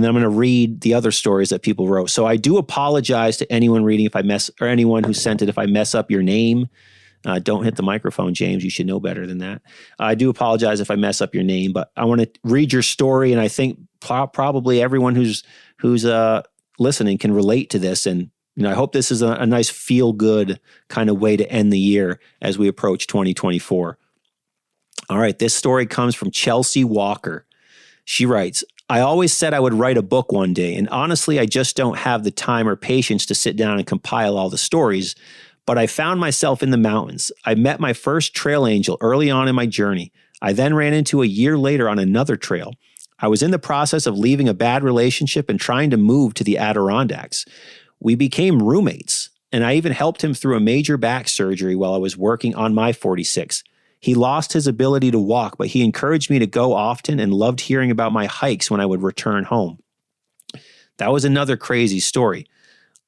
then I'm going to read the other stories that people wrote. So I do apologize to anyone reading or anyone who sent it if I mess up your name. Don't hit the microphone, James. You should know better than that. I do apologize if I mess up your name, but I want to read your story, and I think probably everyone who's listening can relate to this. And I hope this is a nice feel-good kind of way to end the year as we approach 2024. All right, this story comes from Chelsea Walker. She writes, I always said I would write a book one day, and honestly, I just don't have the time or patience to sit down and compile all the stories. But I found myself in the mountains. I met my first trail angel early on in my journey. I then ran into a year later on another trail. I was in the process of leaving a bad relationship and trying to move to the Adirondacks. We became roommates, and I even helped him through a major back surgery while I was working on my 46. He lost his ability to walk, but he encouraged me to go often and loved hearing about my hikes when I would return home. That was another crazy story.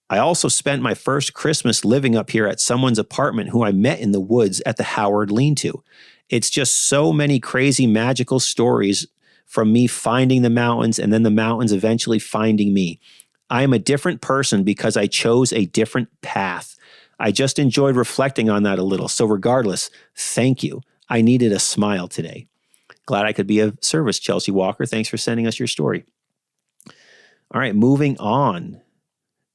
I also spent my first Christmas living up here at someone's apartment who I met in the woods at the Howard Lean-To. It's just so many crazy magical stories from me finding the mountains and then the mountains eventually finding me. I am a different person because I chose a different path. I just enjoyed reflecting on that a little. So regardless, thank you. I needed a smile today. Glad I could be of service, Chelsea Walker. Thanks for sending us your story. All right, moving on.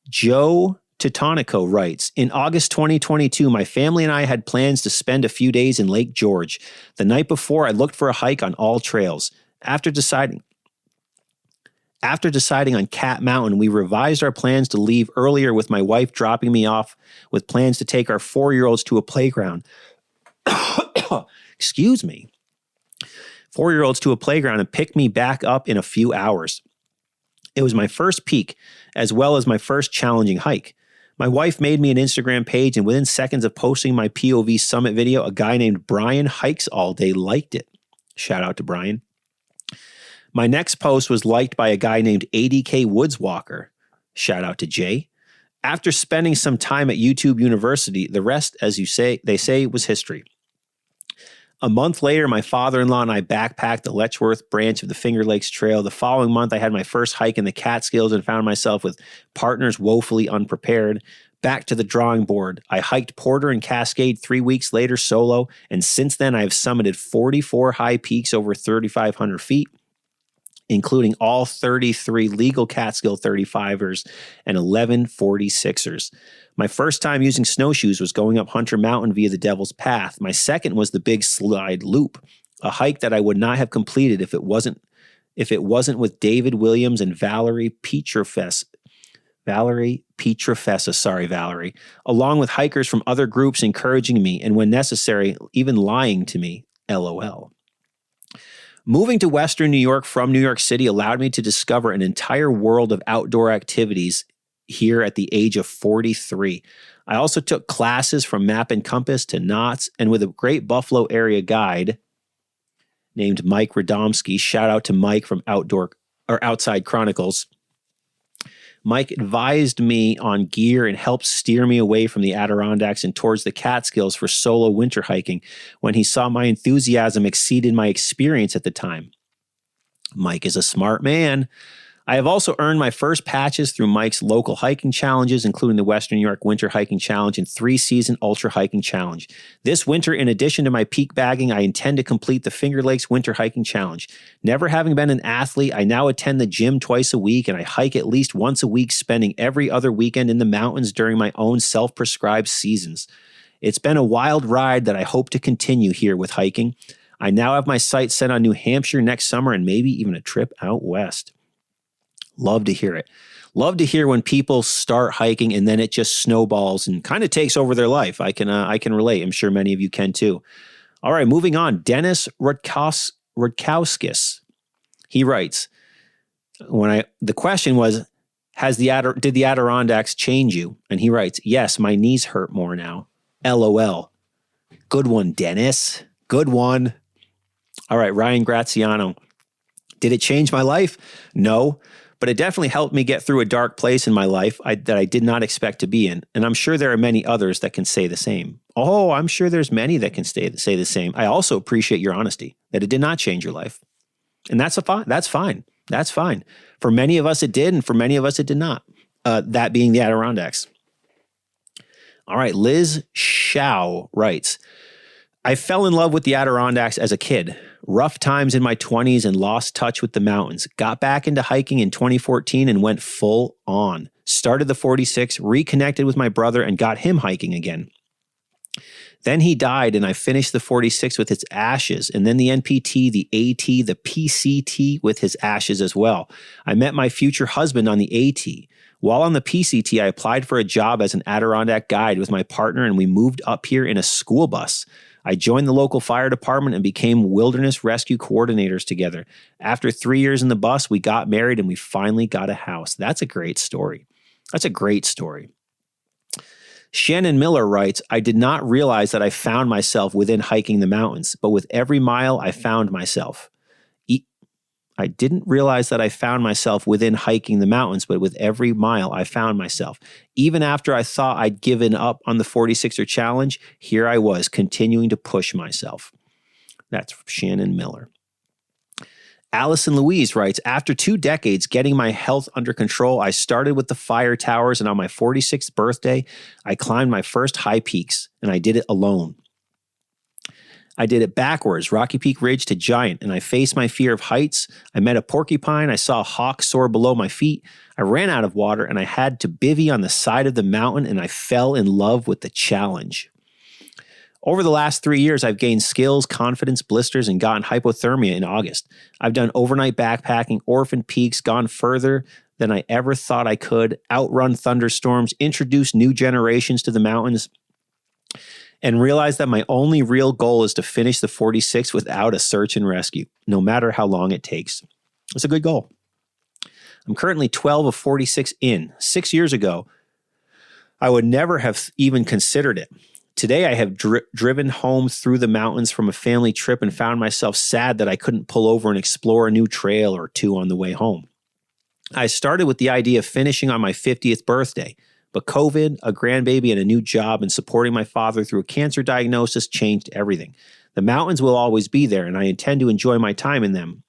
Joe Titonico writes, in August 2022, my family and I had plans to spend a few days in Lake George. The night before, I looked for a hike on all trails. After deciding on Cat Mountain, we revised our plans to leave earlier, with my wife dropping me off with plans to take our 4-year-olds to a playground. Excuse me. 4-year-olds to a playground and pick me back up in a few hours. It was my first peak, as well as my first challenging hike. My wife made me an Instagram page, and within seconds of posting my POV summit video, a guy named Brian Hikes All Day liked it. Shout out to Brian. My next post was liked by a guy named ADK Woodswalker. Shout out to Jay. After spending some time at YouTube University, the rest, as they say, was history. A month later, my father-in-law and I backpacked the Letchworth branch of the Finger Lakes Trail. The following month, I had my first hike in the Catskills and found myself with partners woefully unprepared. Back to the drawing board. I hiked Porter and Cascade 3 weeks later solo, and since then I have summited 44 high peaks over 3,500 feet, including all 33 legal Catskill 35ers and 11 46ers. My first time using snowshoes was going up Hunter Mountain via the Devil's Path. My second was the Big Slide Loop, a hike that I would not have completed if it wasn't with David Williams and Valerie Pietrafessa. Sorry, Valerie. Along with hikers from other groups encouraging me and, when necessary, even lying to me. LOL. Moving to Western New York from New York City allowed me to discover an entire world of outdoor activities here at the age of 43. I also took classes from Map and Compass to Knott's, and with a great Buffalo area guide named Mike Radomski, shout out to Mike from Outside Chronicles. Mike advised me on gear and helped steer me away from the Adirondacks and towards the Catskills for solo winter hiking when he saw my enthusiasm exceeded my experience at the time. Mike is a smart man. I have also earned my first patches through Mike's local hiking challenges, including the Western New York Winter Hiking Challenge and 3-season Ultra Hiking Challenge. This winter, in addition to my peak bagging, I intend to complete the Finger Lakes Winter Hiking Challenge. Never having been an athlete, I now attend the gym twice a week, and I hike at least once a week, spending every other weekend in the mountains during my own self-prescribed seasons. It's been a wild ride that I hope to continue here with hiking. I now have my sights set on New Hampshire next summer and maybe even a trip out west. Love to hear it. Love to hear when people start hiking and then it just snowballs and kind of takes over their life. I can relate. I'm sure many of you can too. All right, moving on. Dennis Rudkowskis. He writes, the question was, did the Adirondacks change you? And he writes, yes, my knees hurt more now. LOL. Good one, Dennis. Good one. All right, Ryan Graziano. Did it change my life? No. But it definitely helped me get through a dark place in my life that I did not expect to be in. And I'm sure there are many others that can say the same. Oh, I'm sure there's many that can say the same. I also appreciate your honesty that it did not change your life. And that's fine. That's fine. For many of us, it did. And for many of us, it did not. That being the Adirondacks. All right. Liz Shao writes, I fell in love with the Adirondacks as a kid. Rough times in my 20s and lost touch with the mountains. Got back into hiking in 2014 and went full on. Started the 46, reconnected with my brother and got him hiking again. Then he died and I finished the 46 with its ashes, and then the NPT, the AT, the PCT with his ashes as well. I met my future husband on the AT. While on the PCT, I applied for a job as an Adirondack guide with my partner and we moved up here in a school bus. I joined the local fire department and became wilderness rescue coordinators together. After 3 years in the bus, we got married and we finally got a house. That's a great story. That's a great story. Shannon Miller writes, I did not realize that I found myself within hiking the mountains, but with every mile I found myself. I didn't realize that I found myself within hiking the mountains, but with every mile I found myself. Even after I thought I'd given up on the 46er challenge, here I was continuing to push myself. That's from Shannon Miller. Allison Louise writes, after 2 decades getting my health under control, I started with the fire towers, and on my 46th birthday, I climbed my first high peaks, and I did it alone. I did it backwards, Rocky Peak Ridge to Giant, and I faced my fear of heights. I met a porcupine. I saw a hawk soar below my feet. I ran out of water, and I had to bivvy on the side of the mountain, and I fell in love with the challenge. Over the last 3 years, I've gained skills, confidence, blisters, and gotten hypothermia in August. I've done overnight backpacking, orphaned peaks, gone further than I ever thought I could, outrun thunderstorms, introduced new generations to the mountains, and realized that my only real goal is to finish the 46 without a search and rescue, no matter how long it takes. It's a good goal. I'm currently 12 of 46 in. 6 years ago, I would never have even considered it. Today, I have driven home through the mountains from a family trip and found myself sad that I couldn't pull over and explore a new trail or two on the way home. I started with the idea of finishing on my 50th birthday, but COVID, a grandbaby, and a new job and supporting my father through a cancer diagnosis changed everything. The mountains will always be there, and I intend to enjoy my time in them.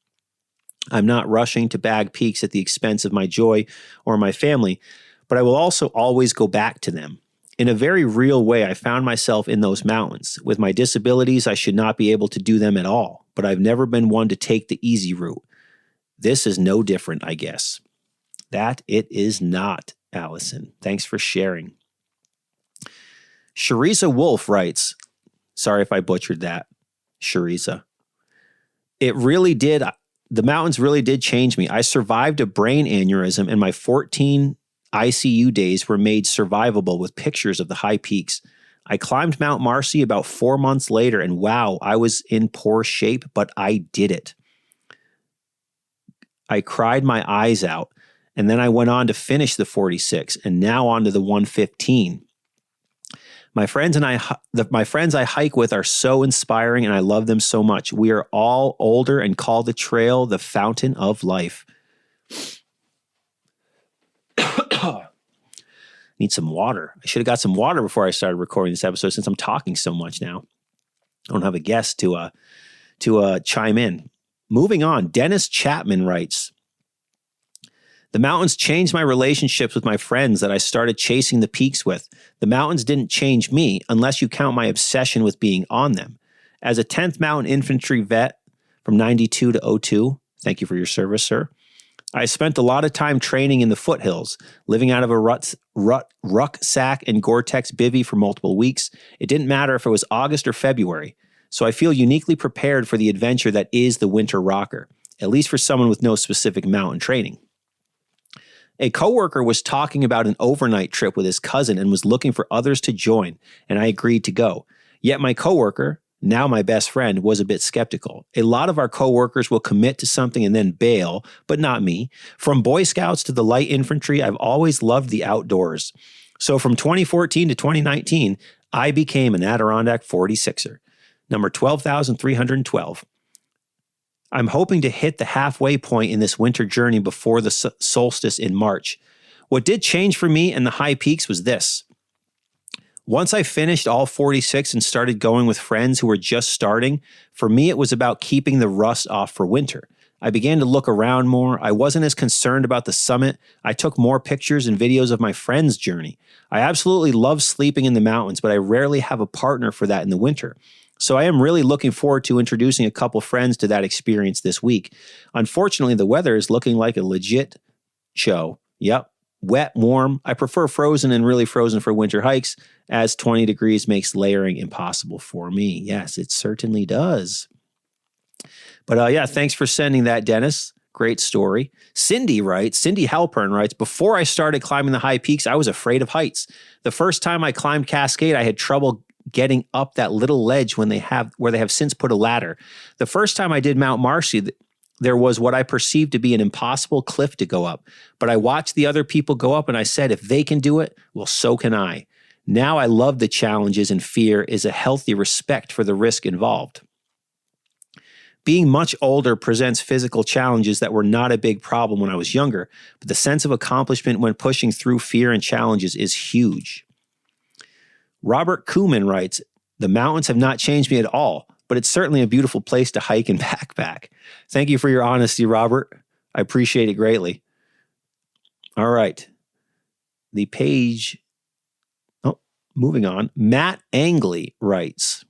I'm not rushing to bag peaks at the expense of my joy or my family, but I will also always go back to them. In a very real way, I found myself in those mountains. With my disabilities, I should not be able to do them at all, but I've never been one to take the easy route. This is no different, I guess. That it is not, Allison. Thanks for sharing. Sharisa Wolf writes, sorry if I butchered that, Sharisa. It really did. The mountains really did change me. I survived a brain aneurysm, and my 14 ICU days were made survivable with pictures of the high peaks. I climbed Mount Marcy about 4 months later, and wow, I was in poor shape, but I did it. I cried my eyes out, and then I went on to finish the 46, and now on to the 115. My friends I hike with are so inspiring, and I love them so much. We are all older and call the trail the fountain of life. Need some water. I should have got some water before I started recording this episode, since I'm talking so much now. I don't have a guest to chime in. Moving on, Dennis Chapman writes, the mountains changed my relationships with my friends that I started chasing the peaks with. The mountains didn't change me unless you count my obsession with being on them. As a 10th Mountain Infantry vet from 92 to 02, thank you for your service, sir. I spent a lot of time training in the foothills, living out of a rucksack and Gore-Tex bivvy for multiple weeks. It didn't matter if it was August or February. So I feel uniquely prepared for the adventure that is the winter rocker, at least for someone with no specific mountain training. A coworker was talking about an overnight trip with his cousin and was looking for others to join, and I agreed to go. Yet my coworker, now my best friend, was a bit skeptical. A lot of our coworkers will commit to something and then bail, but not me. From Boy Scouts to the light infantry, I've always loved the outdoors. So from 2014 to 2019, I became an Adirondack 46er, number 12,312. I'm hoping to hit the halfway point in this winter journey before the solstice in March. What did change for me and the high peaks was this. Once I finished all 46 and started going with friends who were just starting, for me it was about keeping the rust off for winter. I began to look around more. I wasn't as concerned about the summit. I took more pictures and videos of my friend's journey. I absolutely love sleeping in the mountains, but I rarely have a partner for that in the winter. So I am really looking forward to introducing a couple friends to that experience this week. Unfortunately, the weather is looking like a legit show. Yep. Wet, warm. I prefer frozen and really frozen for winter hikes, as 20 degrees makes layering impossible for me. Yes, it certainly does. But yeah, thanks for sending that, Dennis. Great story. Cindy Halpern writes, before I started climbing the high peaks, I was afraid of heights. The first time I climbed Cascade, I had trouble getting up that little ledge where they have since put a ladder. The first time I did Mount Marcy, there was what I perceived to be an impossible cliff to go up. But I watched the other people go up and I said, if they can do it, well, so can I. Now I love the challenges, and fear is a healthy respect for the risk involved. Being much older presents physical challenges that were not a big problem when I was younger, but the sense of accomplishment when pushing through fear and challenges is huge. Robert Kuhlman writes, the mountains have not changed me at all, but it's certainly a beautiful place to hike and backpack. Thank you for your honesty, Robert. I appreciate it greatly. All right. The page. Oh, moving on. Matt Angley writes.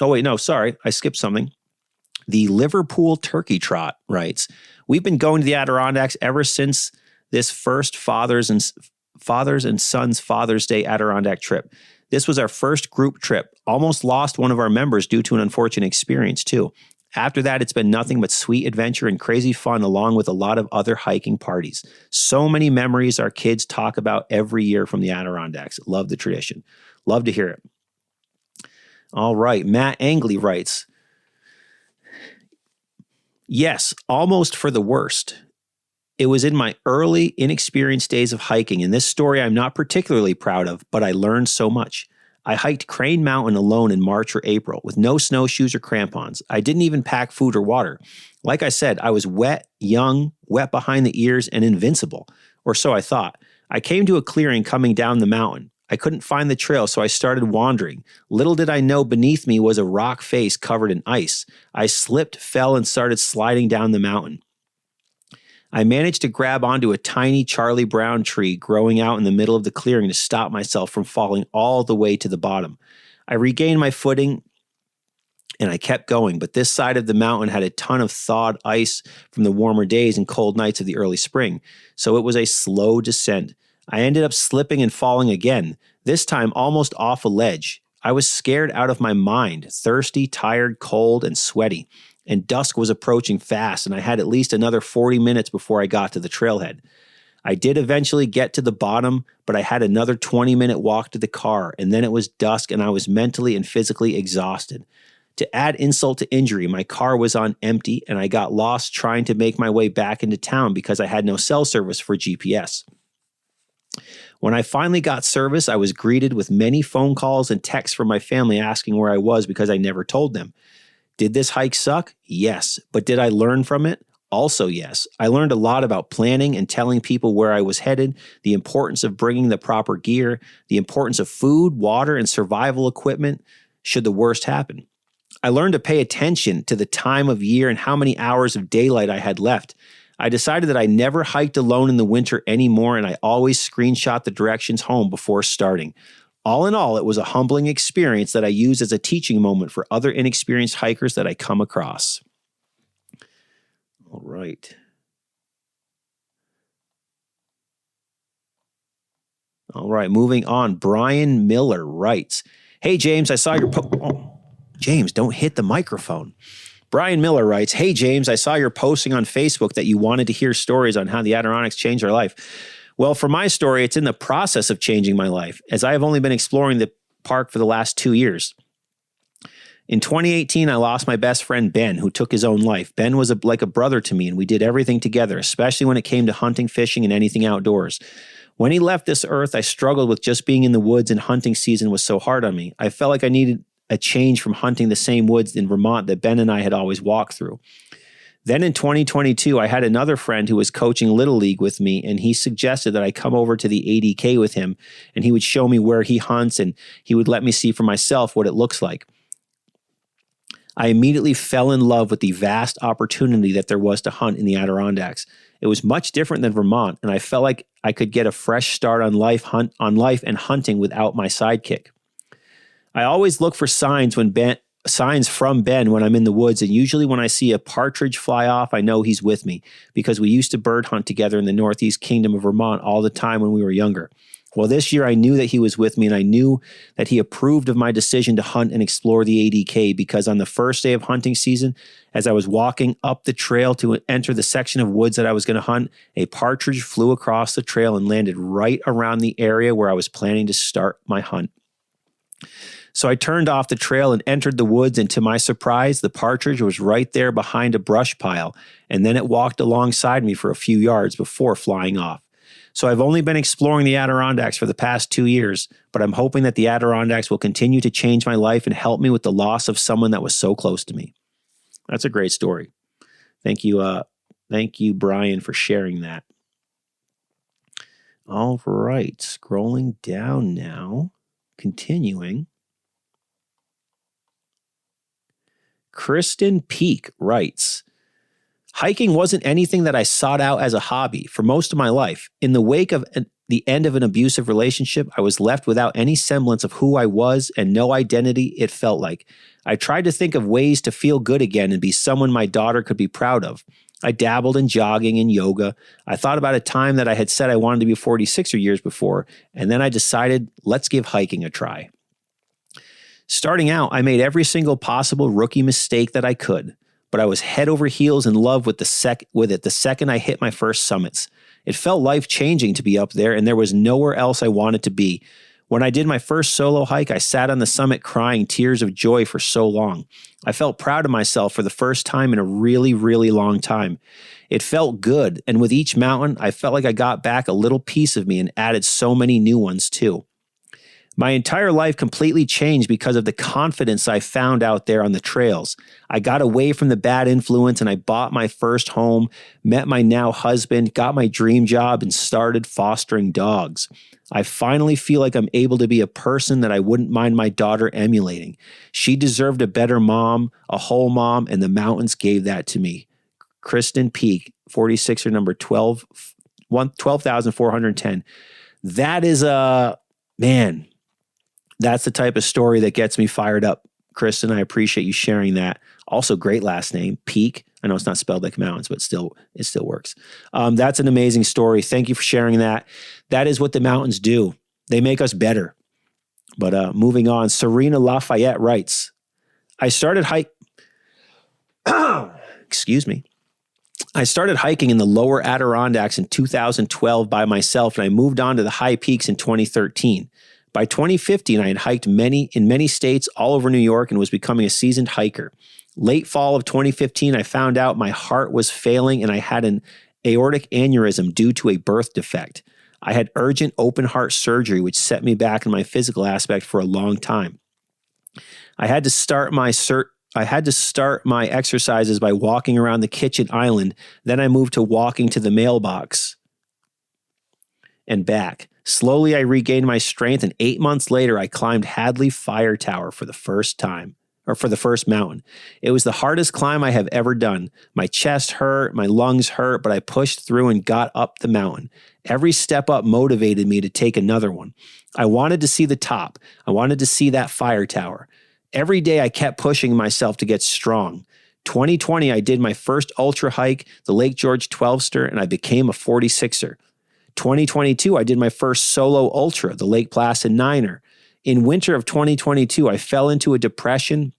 Oh, wait, no, sorry. I skipped something. The Liverpool Turkey Trot writes, we've been going to the Adirondacks ever since this first Fathers and Sons Father's Day Adirondack trip. This was our first group trip. Almost lost one of our members due to an unfortunate experience too. After that, it's been nothing but sweet adventure and crazy fun, along with a lot of other hiking parties. So many memories our kids talk about every year from the Adirondacks. Love the tradition. Love to hear it. All right. Matt Angley writes, yes, almost for the worst. It was in my early, inexperienced days of hiking, and this story I'm not particularly proud of, but I learned so much. I hiked Crane Mountain alone in March or April with no snowshoes or crampons. I didn't even pack food or water. Like I said, I was wet, young, wet behind the ears, and invincible, or so I thought. I came to a clearing coming down the mountain. I couldn't find the trail, so I started wandering. Little did I know beneath me was a rock face covered in ice. I slipped, fell, and started sliding down the mountain. I managed to grab onto a tiny Charlie Brown tree growing out in the middle of the clearing to stop myself from falling all the way to the bottom. I regained my footing and I kept going, but this side of the mountain had a ton of thawed ice from the warmer days and cold nights of the early spring, so it was a slow descent. I ended up slipping and falling again, this time almost off a ledge. I was scared out of my mind, thirsty, tired, cold, and sweaty. And dusk was approaching fast, and I had at least another 40 minutes before I got to the trailhead. I did eventually get to the bottom, but I had another 20-minute walk to the car, and then it was dusk, and I was mentally and physically exhausted. To add insult to injury, my car was on empty, and I got lost trying to make my way back into town because I had no cell service for GPS. When I finally got service, I was greeted with many phone calls and texts from my family asking where I was because I never told them. Did this hike suck? Yes. But did I learn from it? Also, yes. I learned a lot about planning and telling people where I was headed, the importance of bringing the proper gear, the importance of food, water, and survival equipment should the worst happen. I learned to pay attention to the time of year and how many hours of daylight I had left. I decided that I never hiked alone in the winter anymore, and I always screenshot the directions home before starting. All in all, it was a humbling experience that I use as a teaching moment for other inexperienced hikers that I come across. All right. All right, moving on. Brian Miller writes, "Hey, James, I saw your James, don't hit the microphone." Brian Miller writes, "Hey, James, I saw your posting on Facebook that you wanted to hear stories on how the Adirondacks changed our life. Well, for my story, it's in the process of changing my life, as I have only been exploring the park for the last 2 years. In 2018, I lost my best friend, Ben, who took his own life. Ben was like a brother to me, and we did everything together, especially when it came to hunting, fishing, and anything outdoors. When he left this earth, I struggled with just being in the woods, and hunting season was so hard on me. I felt like I needed a change from hunting the same woods in Vermont that Ben and I had always walked through. Then in 2022, I had another friend who was coaching Little League with me, and he suggested that I come over to the ADK with him, and he would show me where he hunts, and he would let me see for myself what it looks like. I immediately fell in love with the vast opportunity that there was to hunt in the Adirondacks. It was much different than Vermont, and I felt like I could get a fresh start on life and hunting without my sidekick. I always look for signs from Ben when I'm in the woods, and usually when I see a partridge fly off, I know he's with me because we used to bird hunt together in the Northeast Kingdom of Vermont all the time when we were younger. Well, this year I knew that he was with me, and I knew that he approved of my decision to hunt and explore the ADK because on the first day of hunting season, as I was walking up the trail to enter the section of woods that I was going to hunt, a partridge flew across the trail and landed right around the area where I was planning to start my hunt. So I turned off the trail and entered the woods, and to my surprise, the partridge was right there behind a brush pile, and then it walked alongside me for a few yards before flying off. So I've only been exploring the Adirondacks for the past 2 years, but I'm hoping that the Adirondacks will continue to change my life and help me with the loss of someone that was so close to me." That's a great story. Thank you, Brian, for sharing that. All right, scrolling down now, continuing. Kristen Peak writes, "Hiking wasn't anything that I sought out as a hobby for most of my life. In the wake of the end of an abusive relationship, I was left without any semblance of who I was and no identity, it felt like. I tried to think of ways to feel good again and be someone my daughter could be proud of. I dabbled in jogging and yoga. I thought about a time that I had said I wanted to be 46 years before, and then I decided, let's give hiking a try. Starting out, I made every single possible rookie mistake that I could, but I was head over heels in love with it the second I hit my first summits. It felt life-changing to be up there, and there was nowhere else I wanted to be. When I did my first solo hike, I sat on the summit crying tears of joy for so long. I felt proud of myself for the first time in a really, really long time. It felt good, and with each mountain, I felt like I got back a little piece of me and added so many new ones too. My entire life completely changed because of the confidence I found out there on the trails. I got away from the bad influence and I bought my first home, met my now husband, got my dream job, and started fostering dogs. I finally feel like I'm able to be a person that I wouldn't mind my daughter emulating. She deserved a better mom, a whole mom, and the mountains gave that to me." Kristen Peak, 46er number 12,410. That is man. That's the type of story that gets me fired up. Kristen, I appreciate you sharing that. Also, great last name, Peak. I know it's not spelled like mountains, but it still works. That's an amazing story. Thank you for sharing that. That is what the mountains do. They make us better. But moving on, Serena Lafayette writes, I started hiking in the lower Adirondacks in 2012 by myself, and I moved on to the high peaks in 2013. By 2015, I had hiked in many states all over New York and was becoming a seasoned hiker. Late fall of 2015, I found out my heart was failing and I had an aortic aneurysm due to a birth defect. I had urgent open heart surgery, which set me back in my physical aspect for a long time. I had to start my exercises by walking around the kitchen island. Then I moved to walking to the mailbox and back. Slowly, I regained my strength, and 8 months later, I climbed Hadley Fire Tower for the first mountain. It was the hardest climb I have ever done. My chest hurt, my lungs hurt, but I pushed through and got up the mountain. Every step up motivated me to take another one. I wanted to see the top. I wanted to see that fire tower. Every day I kept pushing myself to get strong. 2020, I did my first ultra hike, the Lake George 12-ster, and I became a 46er. 2022, I did my first solo ultra, the Lake Placid 9er. In winter of 2022, I fell into a depression,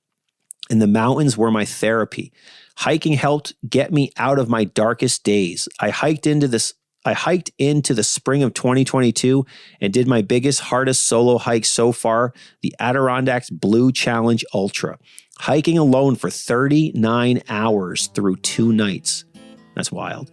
and the mountains were my therapy. Hiking helped get me out of my darkest days. I hiked into the spring of 2022 and did my biggest, hardest solo hike so far, the Adirondack Blue Challenge Ultra. Hiking alone for 39 hours through 2 nights. That's wild.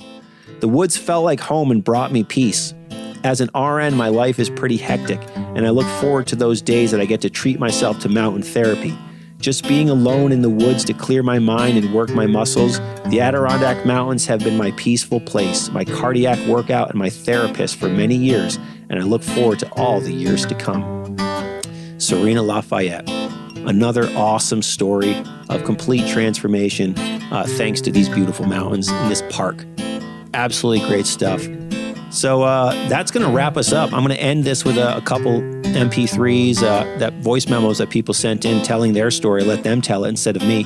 The woods felt like home and brought me peace. As an RN, my life is pretty hectic, and I look forward to those days that I get to treat myself to mountain therapy. Just being alone in the woods to clear my mind and work my muscles, the Adirondack Mountains have been my peaceful place, my cardiac workout, and my therapist for many years, and I look forward to all the years to come. Serena Lafayette. Another awesome story of complete transformation thanks to these beautiful mountains in this park. Absolutely great stuff. So that's going to wrap us up. I'm going to end this with a couple MP3s, that voice memos that people sent in telling their story. Let them tell it instead of me.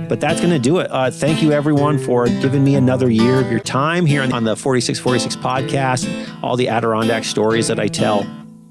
But that's going to do it. Thank you, everyone, for giving me another year of your time here on the 4646 podcast, all the Adirondack stories that I tell,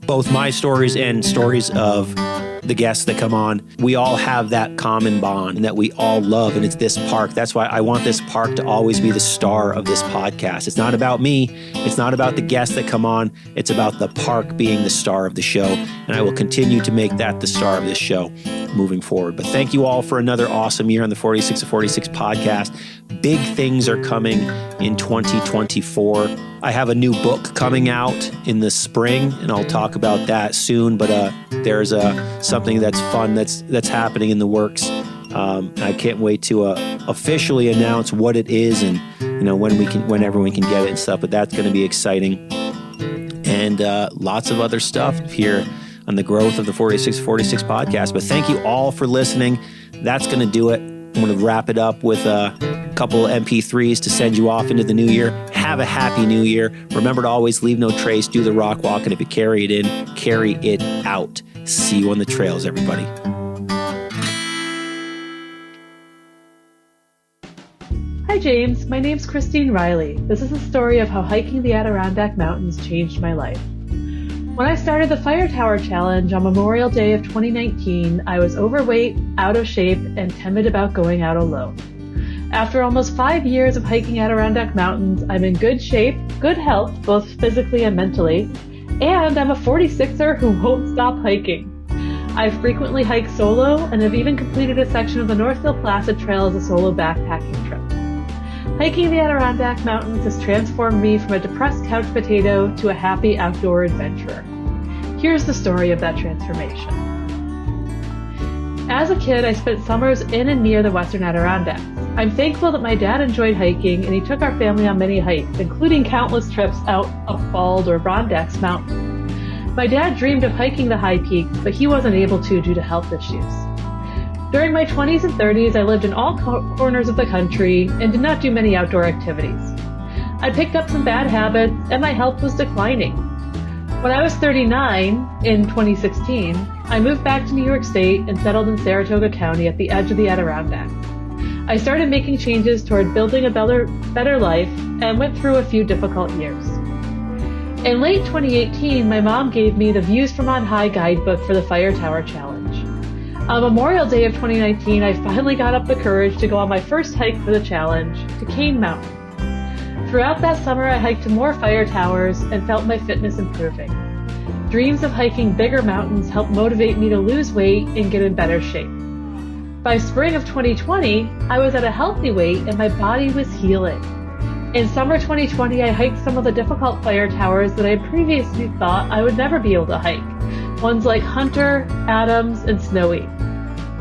both my stories and stories of the guests that come on. We all have that common bond that we all love, and it's this park. That's why I want this park to always be the star of this podcast. It's not about me. It's not about the guests that come on. It's about the park being the star of the show, and I will continue to make that the star of this show moving forward. But thank you all for another awesome year on the 46 of 46 podcast. Big things are coming in 2024. I have a new book coming out in the spring, and I'll talk about that soon. But there's something that's fun that's happening in the works. I can't wait to officially announce what it is and when everyone can get it and stuff. But that's going to be exciting, and lots of other stuff here on the growth of the 4646 podcast. But thank you all for listening. That's going to do it. I'm going to wrap it up with a couple MP3s to send you off into the new year. Have a happy new year. Remember to always leave no trace, do the rock walk, and if you carry it in, carry it out. See you on the trails, everybody. Hi, James. My name's Christine Riley. This is a story of how hiking the Adirondack Mountains changed my life. When I started the Fire Tower Challenge on Memorial Day of 2019, I was overweight, out of shape, and timid about going out alone. After almost 5 years of hiking Adirondack Mountains, I'm in good shape, good health, both physically and mentally, and I'm a 46er who won't stop hiking. I frequently hike solo and have even completed a section of the Northville Placid Trail as a solo backpacking trip. Hiking the Adirondack Mountains has transformed me from a depressed couch potato to a happy outdoor adventurer. Here's the story of that transformation. As a kid, I spent summers in and near the Western Adirondacks. I'm thankful that my dad enjoyed hiking and he took our family on many hikes, including countless trips out up Bald or Rondax Mountain. My dad dreamed of hiking the high peaks, but he wasn't able to due to health issues. During my 20s and 30s, I lived in all corners of the country and did not do many outdoor activities. I picked up some bad habits and my health was declining. When I was 39, in 2016, I moved back to New York State and settled in Saratoga County at the edge of the Adirondacks. I started making changes toward building a better life and went through a few difficult years. In late 2018, my mom gave me the Views from On High guidebook for the Fire Tower Challenge. On Memorial Day of 2019, I finally got up the courage to go on my first hike for the challenge, to Cane Mountain. Throughout that summer, I hiked to more fire towers and felt my fitness improving. Dreams of hiking bigger mountains helped motivate me to lose weight and get in better shape. By spring of 2020, I was at a healthy weight and my body was healing. In summer 2020, I hiked some of the difficult fire towers that I previously thought I would never be able to hike. Ones like Hunter, Adams, and Snowy.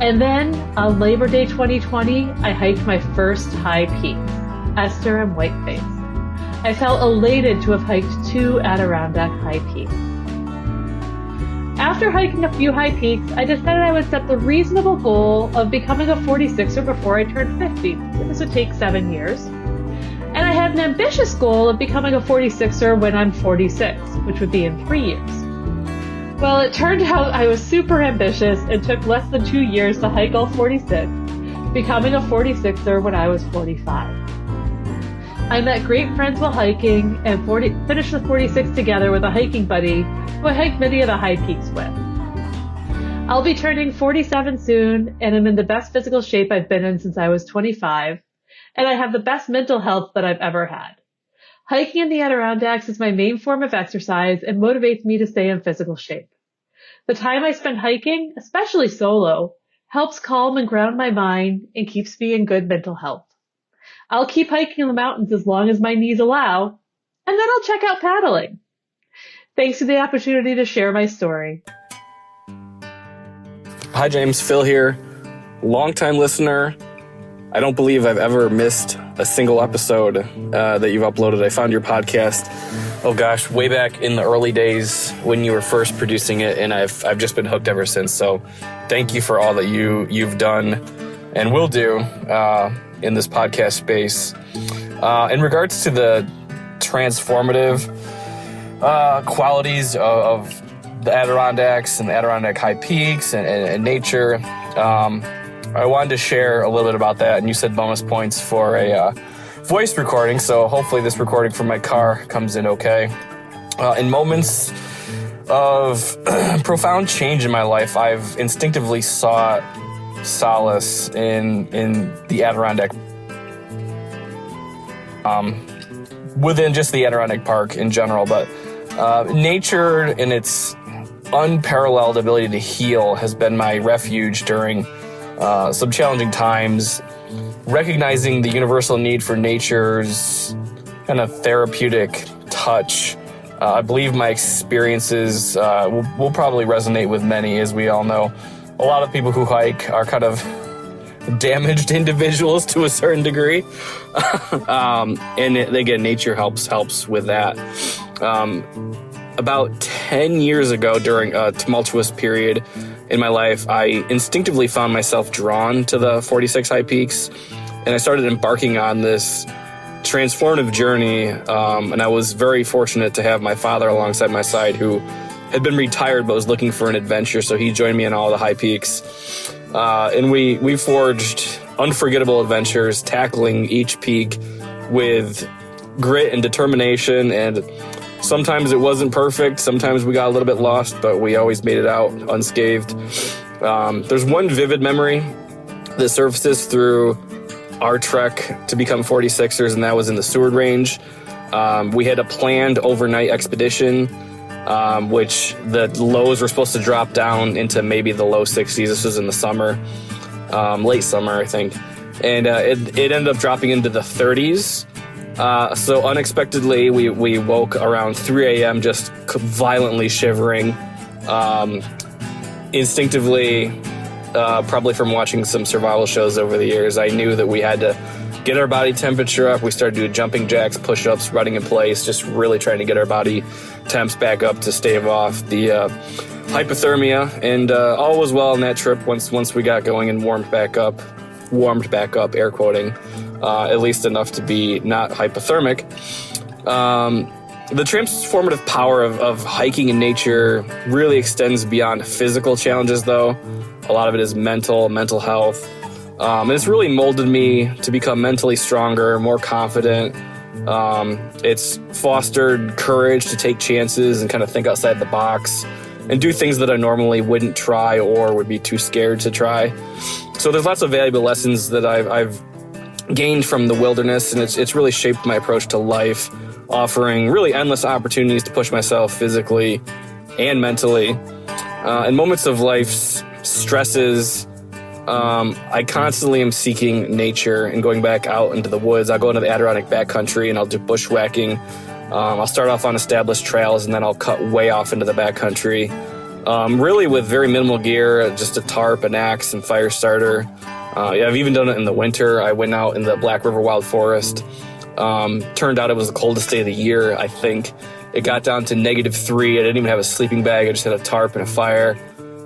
And then, on Labor Day 2020, I hiked my first high peaks, Esther and Whiteface. I felt elated to have hiked 2 Adirondack high peaks. After hiking a few high peaks, I decided I would set the reasonable goal of becoming a 46er before I turned 50. This would take 7 years. And I had an ambitious goal of becoming a 46er when I'm 46, which would be in 3 years. Well, it turned out I was super ambitious and took less than 2 years to hike all 46, becoming a 46er when I was 45. I met great friends while hiking and finished the 46 together with a hiking buddy who I hiked many of the high peaks with. I'll be turning 47 soon, and I'm in the best physical shape I've been in since I was 25, and I have the best mental health that I've ever had. Hiking in the Adirondacks is my main form of exercise and motivates me to stay in physical shape. The time I spend hiking, especially solo, helps calm and ground my mind and keeps me in good mental health. I'll keep hiking in the mountains as long as my knees allow, and then I'll check out paddling. Thanks for the opportunity to share my story. Hi, James. Phil here. Longtime listener. I don't believe I've ever missed a single episode that you've uploaded. I found your podcast, way back in the early days when you were first producing it, and I've just been hooked ever since. So thank you for all that you've done and will do in this podcast space. In regards to the transformative qualities of the Adirondacks and the Adirondack High Peaks and nature, I wanted to share a little bit about that, and you said bonus points for a voice recording, so hopefully this recording from my car comes in okay. In moments of profound change in my life, I've instinctively sought solace in the Adirondack, within just the Adirondack Park in general, but nature and its unparalleled ability to heal has been my refuge during some challenging times, recognizing the universal need for nature's kind of therapeutic touch. I believe my experiences will probably resonate with many. As we all know, a lot of people who hike are kind of damaged individuals to a certain degree. And again, nature helps with that. About 10 years ago, during a tumultuous period in my life, I instinctively found myself drawn to the 46 high peaks, and I started embarking on this transformative journey. And I was very fortunate to have my father alongside my side, who had been retired but was looking for an adventure, so he joined me on all the high peaks. And we forged unforgettable adventures, tackling each peak with grit and determination. And sometimes it wasn't perfect. Sometimes we got a little bit lost, but we always made it out unscathed. There's one vivid memory that surfaces through our trek to become 46ers, and that was in the Seward Range. We had a planned overnight expedition, which the lows were supposed to drop down into maybe the low 60s. This was in the summer, late summer, I think. And it ended up dropping into the 30s. So unexpectedly, we woke around 3 a.m. just violently shivering, instinctively, probably from watching some survival shows over the years. I knew that we had to get our body temperature up. We started doing jumping jacks, push-ups, running in place, just really trying to get our body temps back up to stave off the hypothermia. And all was well on that trip once we got going and warmed back up, air quoting, at least enough to be not hypothermic. The transformative power of hiking in nature really extends beyond physical challenges, though. A lot of it is mental health. And it's really molded me to become mentally stronger, more confident. It's fostered courage to take chances and kind of think outside the box and do things that I normally wouldn't try or would be too scared to try. So there's lots of valuable lessons that I've gained from the wilderness, and it's really shaped my approach to life, offering really endless opportunities to push myself physically and mentally. In moments of life's stresses, I constantly am seeking nature and going back out into the woods. I'll go into the Adirondack backcountry and I'll do bushwhacking. I'll start off on established trails and then I'll cut way off into the backcountry. Really with very minimal gear, just a tarp, an axe, and fire starter. I've even done it in the winter. I went out in the Black River Wild Forest. Turned out it was the coldest day of the year, I think. It got down to -3. I didn't even have a sleeping bag. I just had a tarp and a fire.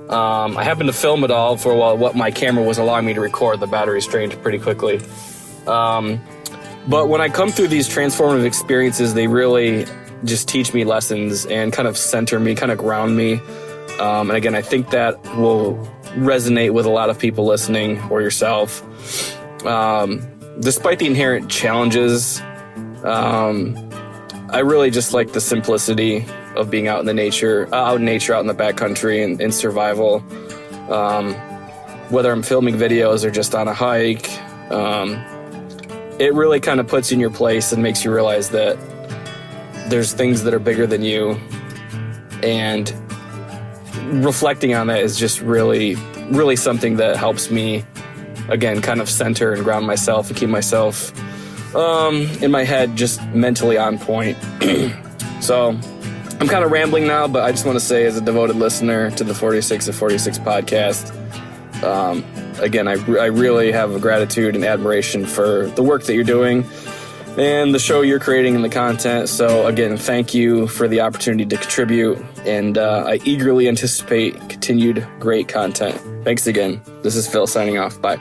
I happened to film it all for what my camera was allowing me to record. The batteries drained pretty quickly. But when I come through these transformative experiences, they really just teach me lessons and kind of center me, kind of ground me. And again, I think that will resonate with a lot of people listening or yourself. Despite the inherent challenges, I really just like the simplicity of being out in nature, out in the backcountry and in survival. Whether I'm filming videos or just on a hike, it really kind of puts you in your place and makes you realize that there's things that are bigger than you. And reflecting on that is just really, really something that helps me, again, kind of center and ground myself and keep myself in my head just mentally on point. So I'm kind of rambling now, but I just want to say, as a devoted listener to the 46 of 46 podcast, again, I really have a gratitude and admiration for the work that you're doing and the show you're creating and the content. So again, thank you for the opportunity to contribute, and I eagerly anticipate continued great content. Thanks again. This is Phil signing off. Bye.